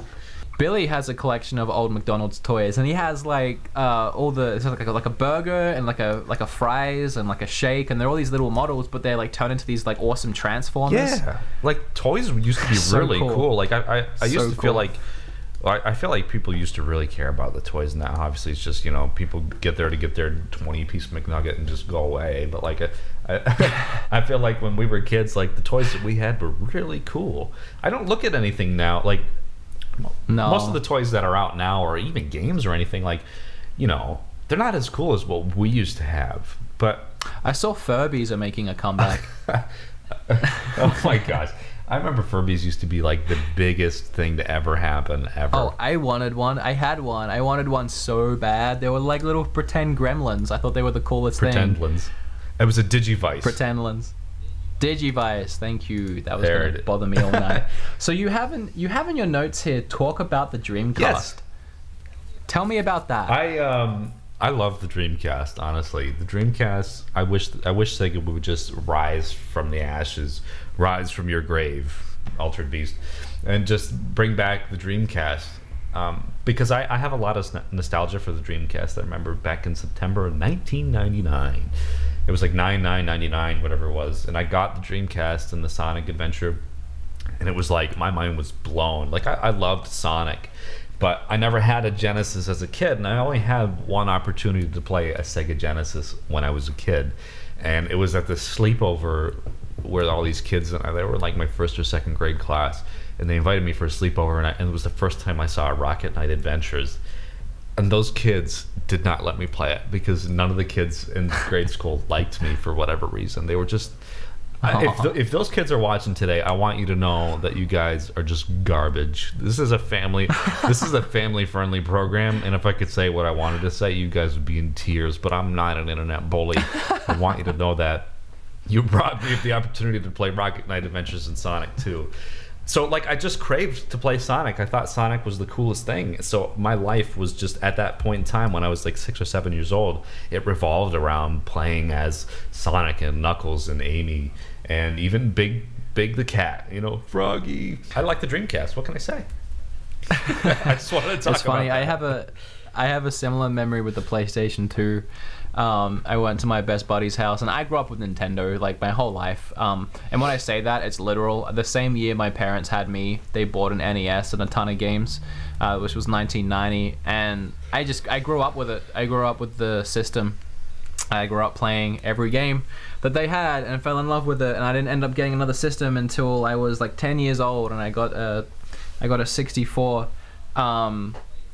Billy has a collection of old McDonald's toys, and he has like it's like a burger and like a fries and like a shake, and they're all these little models, but they're like turned into these like awesome transformers. Yeah, like toys used to be So really cool. Like I used to feel cool. like I feel like people used to really care about the toys. Now obviously it's just people get there to get their 20-piece McNugget and just go away. But like I feel like when we were kids, like the toys that we had were really cool. I don't look at anything now like. No. Most of the toys that are out now, or even games or anything, like, they're not as cool as what we used to have. But I saw Furbies are making a comeback. Oh my gosh. I remember Furbies used to be like the biggest thing to ever happen ever. Oh, I wanted one. I had one. I wanted one so bad. They were like little pretend gremlins. I thought they were the coolest thing. Pretendlins. It was a Digivice. Pretendlins. Digivice, thank you. That was going to bother me all night. So you have in your notes here, talk about the Dreamcast. Yes. Tell me about that. I love the Dreamcast, honestly. The Dreamcast, I wish Sega would just rise from the ashes, rise from your grave, Altered Beast, and just bring back the Dreamcast. because I have a lot of nostalgia for the Dreamcast. I remember back in September of 1999. It was like 9/9/99, whatever it was, and I got the Dreamcast and the Sonic Adventure, and it was like my mind was blown. Like I loved Sonic, but I never had a Genesis as a kid, and I only had one opportunity to play a Sega Genesis when I was a kid, and it was at the sleepover where all these kids, they were like my first or second grade class, and they invited me for a sleepover, and it was the first time I saw Rocket Knight Adventures. And those kids did not let me play it because none of the kids in grade school liked me for whatever reason. They were just... if those kids are watching today, I want you to know that you guys are just garbage. This is a family-friendly program, and if I could say what I wanted to say, you guys would be in tears, but I'm not an internet bully. I want you to know that. You brought me the opportunity to play Rocket Knight Adventures and Sonic 2. So, like, I just craved to play Sonic. I thought Sonic was the coolest thing. So my life was just, at that point in time, when I was like 6 or 7 years old, it revolved around playing as Sonic and Knuckles and Amy and even Big the cat, you know, Froggy. I like the Dreamcast. What can I say? I just wanted to talk It's funny. about I have a similar memory with the PlayStation 2. I went to my best buddy's house, and I grew up with Nintendo like my whole life. And when I say that, it's literal. The same year my parents had me, they bought an NES and a ton of games, which was 1990. And I grew up with it. I grew up with the system. I grew up playing every game that they had and fell in love with it. And I didn't end up getting another system until I was like 10 years old, and I got a 64.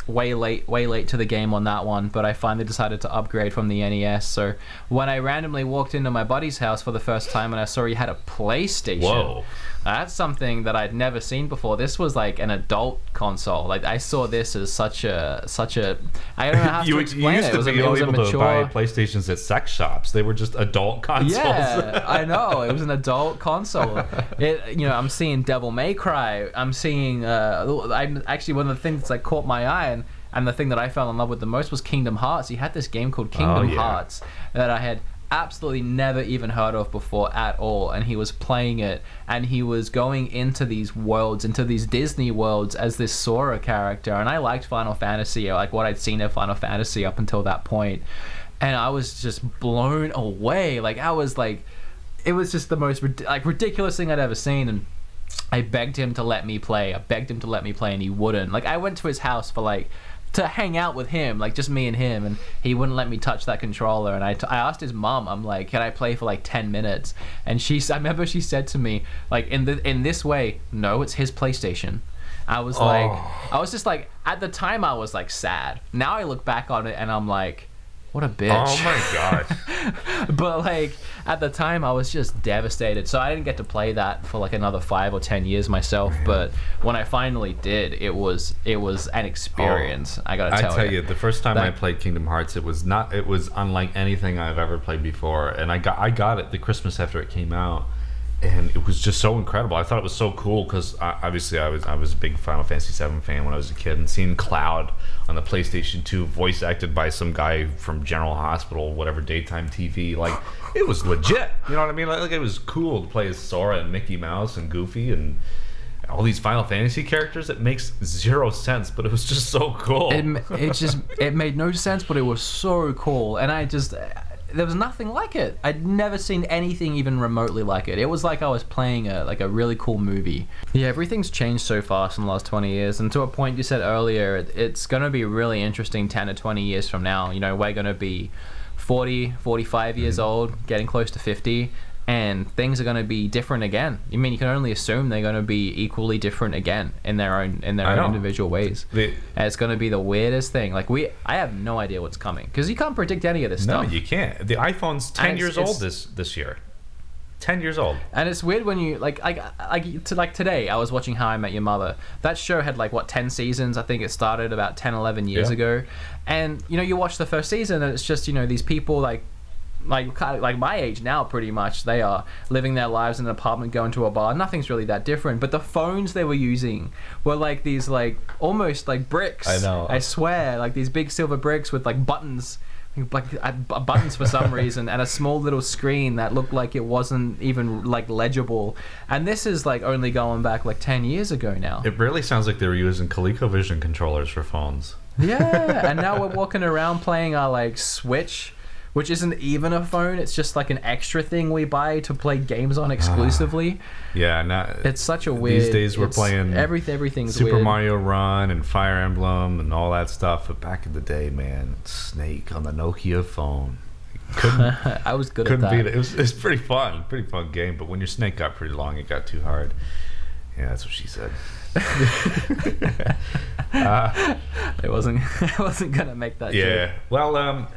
Way late to the game on that one, but I finally decided to upgrade from the NES. So when I randomly walked into my buddy's house for the first time and I saw he had a PlayStation, whoa, that's something that I'd never seen before. This was like an adult console. Like I saw this as such a I don't know how to explain it. It was able mature... to buy PlayStations at sex shops. They were just adult consoles. Yeah, I know. It was an adult console. I'm seeing Devil May Cry. I'm seeing I'm actually, one of the things that's like caught my eye, and the thing that I fell in love with the most was Kingdom Hearts. He had this game called Kingdom Hearts that I had absolutely never even heard of before at all, and he was playing it, and he was going into these worlds, into these Disney worlds as this Sora character. And I liked Final Fantasy, like what I'd seen of Final Fantasy up until that point, and I was just blown away. Like I was like, it was just the most ridiculous thing I'd ever seen. And I begged him to let me play. And he wouldn't. Like I went to his house for to hang out with him, like just me and him, and he wouldn't let me touch that controller. And I asked his mom, I'm like, can I play for like 10 minutes? And I remember she said to me, like, in this way, no, it's his PlayStation. I was just like, at the time I was like sad. Now I look back on it and I'm like, what a bitch. Oh my god. But like at the time I was just devastated. So I didn't get to play that for like another 5 or 10 years myself. But when I finally did, it was an experience. I gotta tell you, the first time I played Kingdom Hearts, it was unlike anything I've ever played before. And I got it the Christmas after it came out, and it was just so incredible. I thought it was so cool because obviously I was a big Final Fantasy VII fan when I was a kid, and seeing Cloud on the PlayStation 2 voice acted by some guy from General Hospital, whatever, daytime TV, like it was legit. You know what I mean? Like it was cool to play as Sora and Mickey Mouse and Goofy and all these Final Fantasy characters. It makes zero sense, but it was just so cool. It made no sense, but it was so cool, and there was nothing like it. I'd never seen anything even remotely like it. It was like I was playing a really cool movie. Yeah, everything's changed so fast in the last 20 years. And to a point you said earlier, it's going to be really interesting 10 to 20 years from now. You know, we're going to be 40, 45 years old, getting close to 50. And things are going to be different again. I mean, you can only assume they're going to be equally different again in their own individual ways. And it's going to be the weirdest thing. Like I have no idea what's coming because you can't predict any of this stuff. No, you can't. The iPhone's 10 years old this year. 10 years old. And it's weird when you like today I was watching How I Met Your Mother. That show had 10 seasons. I think it started about 10, 11 years ago. And you watch the first season and it's just these people like my age now, pretty much. They are living their lives in an apartment, going to a bar. Nothing's really that different, but the phones they were using were like these almost like bricks. I know. I swear, like these big silver bricks with buttons. buttons for some reason, and a small little screen that looked like it wasn't even like legible. And this is like only going back like 10 years ago now. It really sounds like they were using ColecoVision controllers for phones. Yeah, and now we're walking around playing our like Switch, which isn't even a phone. It's just like an extra thing we buy to play games on exclusively. Yeah, it's such a weird. These days we're playing everything's Super weird. Mario Run and Fire Emblem and all that stuff. But back in the day, man, Snake on the Nokia phone. I was good at that. Beat it. It was pretty fun game. But when your Snake got pretty long, it got too hard. Yeah, that's what she said. I wasn't gonna make that joke. Well,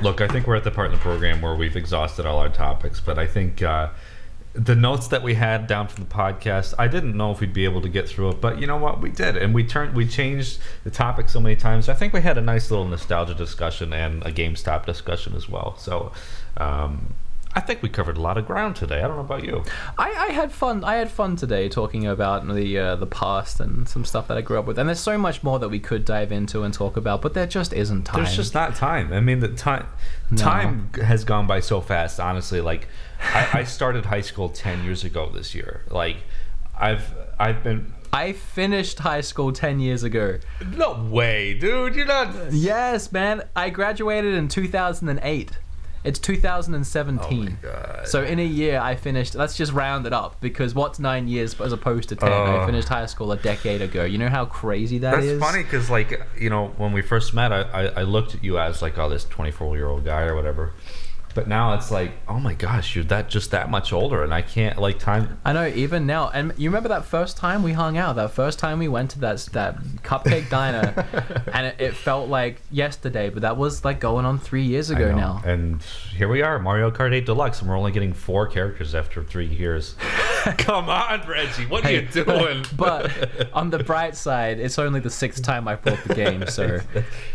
look, I think we're at the part in the program where we've exhausted all our topics, but I think the notes that we had down from the podcast, I didn't know if we'd be able to get through it, but you know what, we did, and we changed the topic so many times. I think we had a nice little nostalgia discussion and a GameStop discussion as well. So I think we covered a lot of ground today. I don't know about you. I had fun. I had fun today talking about the past and some stuff that I grew up with. And there's so much more that we could dive into and talk about, but there just isn't time. There's just not time. I mean, time has gone by so fast. Honestly, like I started high school 10 years ago this year. Like I finished high school 10 years ago. No way, dude. You're not. Yes, man. I graduated in 2008. It's 2017. Oh my God. So in a year I finished, let's just round it up, because what's 9 years as opposed to 10? I finished high school a decade ago. You know how crazy that is? That's funny, because like, you know, when we first met, I looked at you as like, oh, this 24-year-old guy or whatever. But now it's like, oh my gosh, you're that much older, and I can't, like, time. I know, even now. And you remember that first time we hung out, that first time we went to that cupcake diner, and it felt like yesterday, but that was like going on 3 years ago now. And here we are, Mario Kart 8 Deluxe, and we're only getting 4 characters after 3 years. Come on, Reggie, what are you doing? But on the bright side, it's only the 6th time I bought the game, so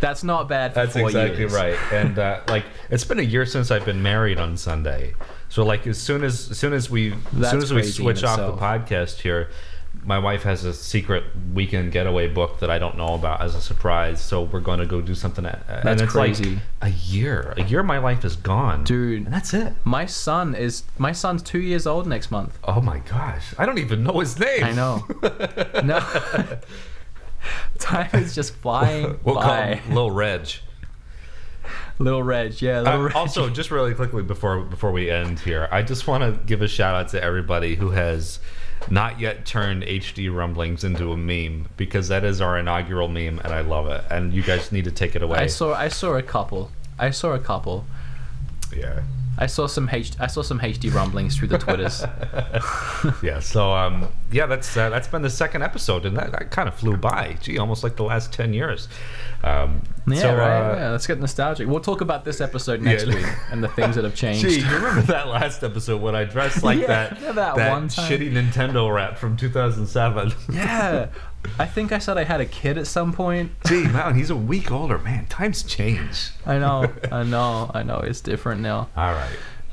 that's not bad for 4 years. That's exactly right. And like, it's been a year since I've been married on Sunday, so like as soon as we switch off the podcast here, my wife has a secret weekend getaway booked that I don't know about as a surprise, so we're going to go do something and it's crazy. Like a year of my life is gone, dude, and that's it. My son's 2 years old next month. Oh my gosh, I don't even know his name. I know. No. Time is just flying we'll by. Call him Lil Reg. Little Reg, yeah. Little Reg. Also, just really quickly before we end here, I just want to give a shout out to everybody who has not yet turned HD Rumblings into a meme, because that is our inaugural meme, and I love it. And you guys need to take it away. I saw a couple. Yeah. I saw some HD rumblings through the Twitters. Yeah. So that's been the second episode, and that kind of flew by. Gee, almost like the last 10 years. Right. Yeah, let's get nostalgic. We'll talk about this episode next week and the things that have changed. Gee, you remember that last episode when I dressed like that one time. Shitty Nintendo rap from 2007? Yeah. I think I said I had a kid at some point. Gee, man, he's a week older. Man, times change. I know. It's different now.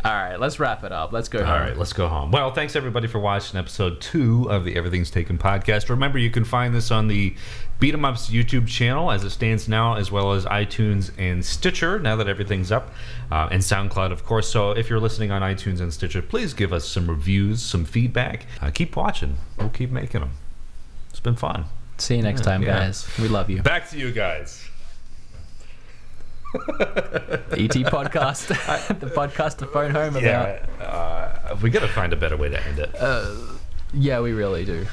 All right, let's wrap it up. Let's go home. All right, let's go home. Well, thanks everybody for watching episode 2 of the Everything's Taken podcast. Remember, you can find this on the Beat 'em Ups YouTube channel as it stands now, as well as iTunes and Stitcher, now that everything's up, and SoundCloud, of course. So if you're listening on iTunes and Stitcher, please give us some reviews, some feedback. Keep watching. We'll keep making them. It's been fun. See you next time, guys. We love you. Back to you guys. ETPodcast. The podcast to phone home about. Yeah, we got to find a better way to end it. Yeah, we really do.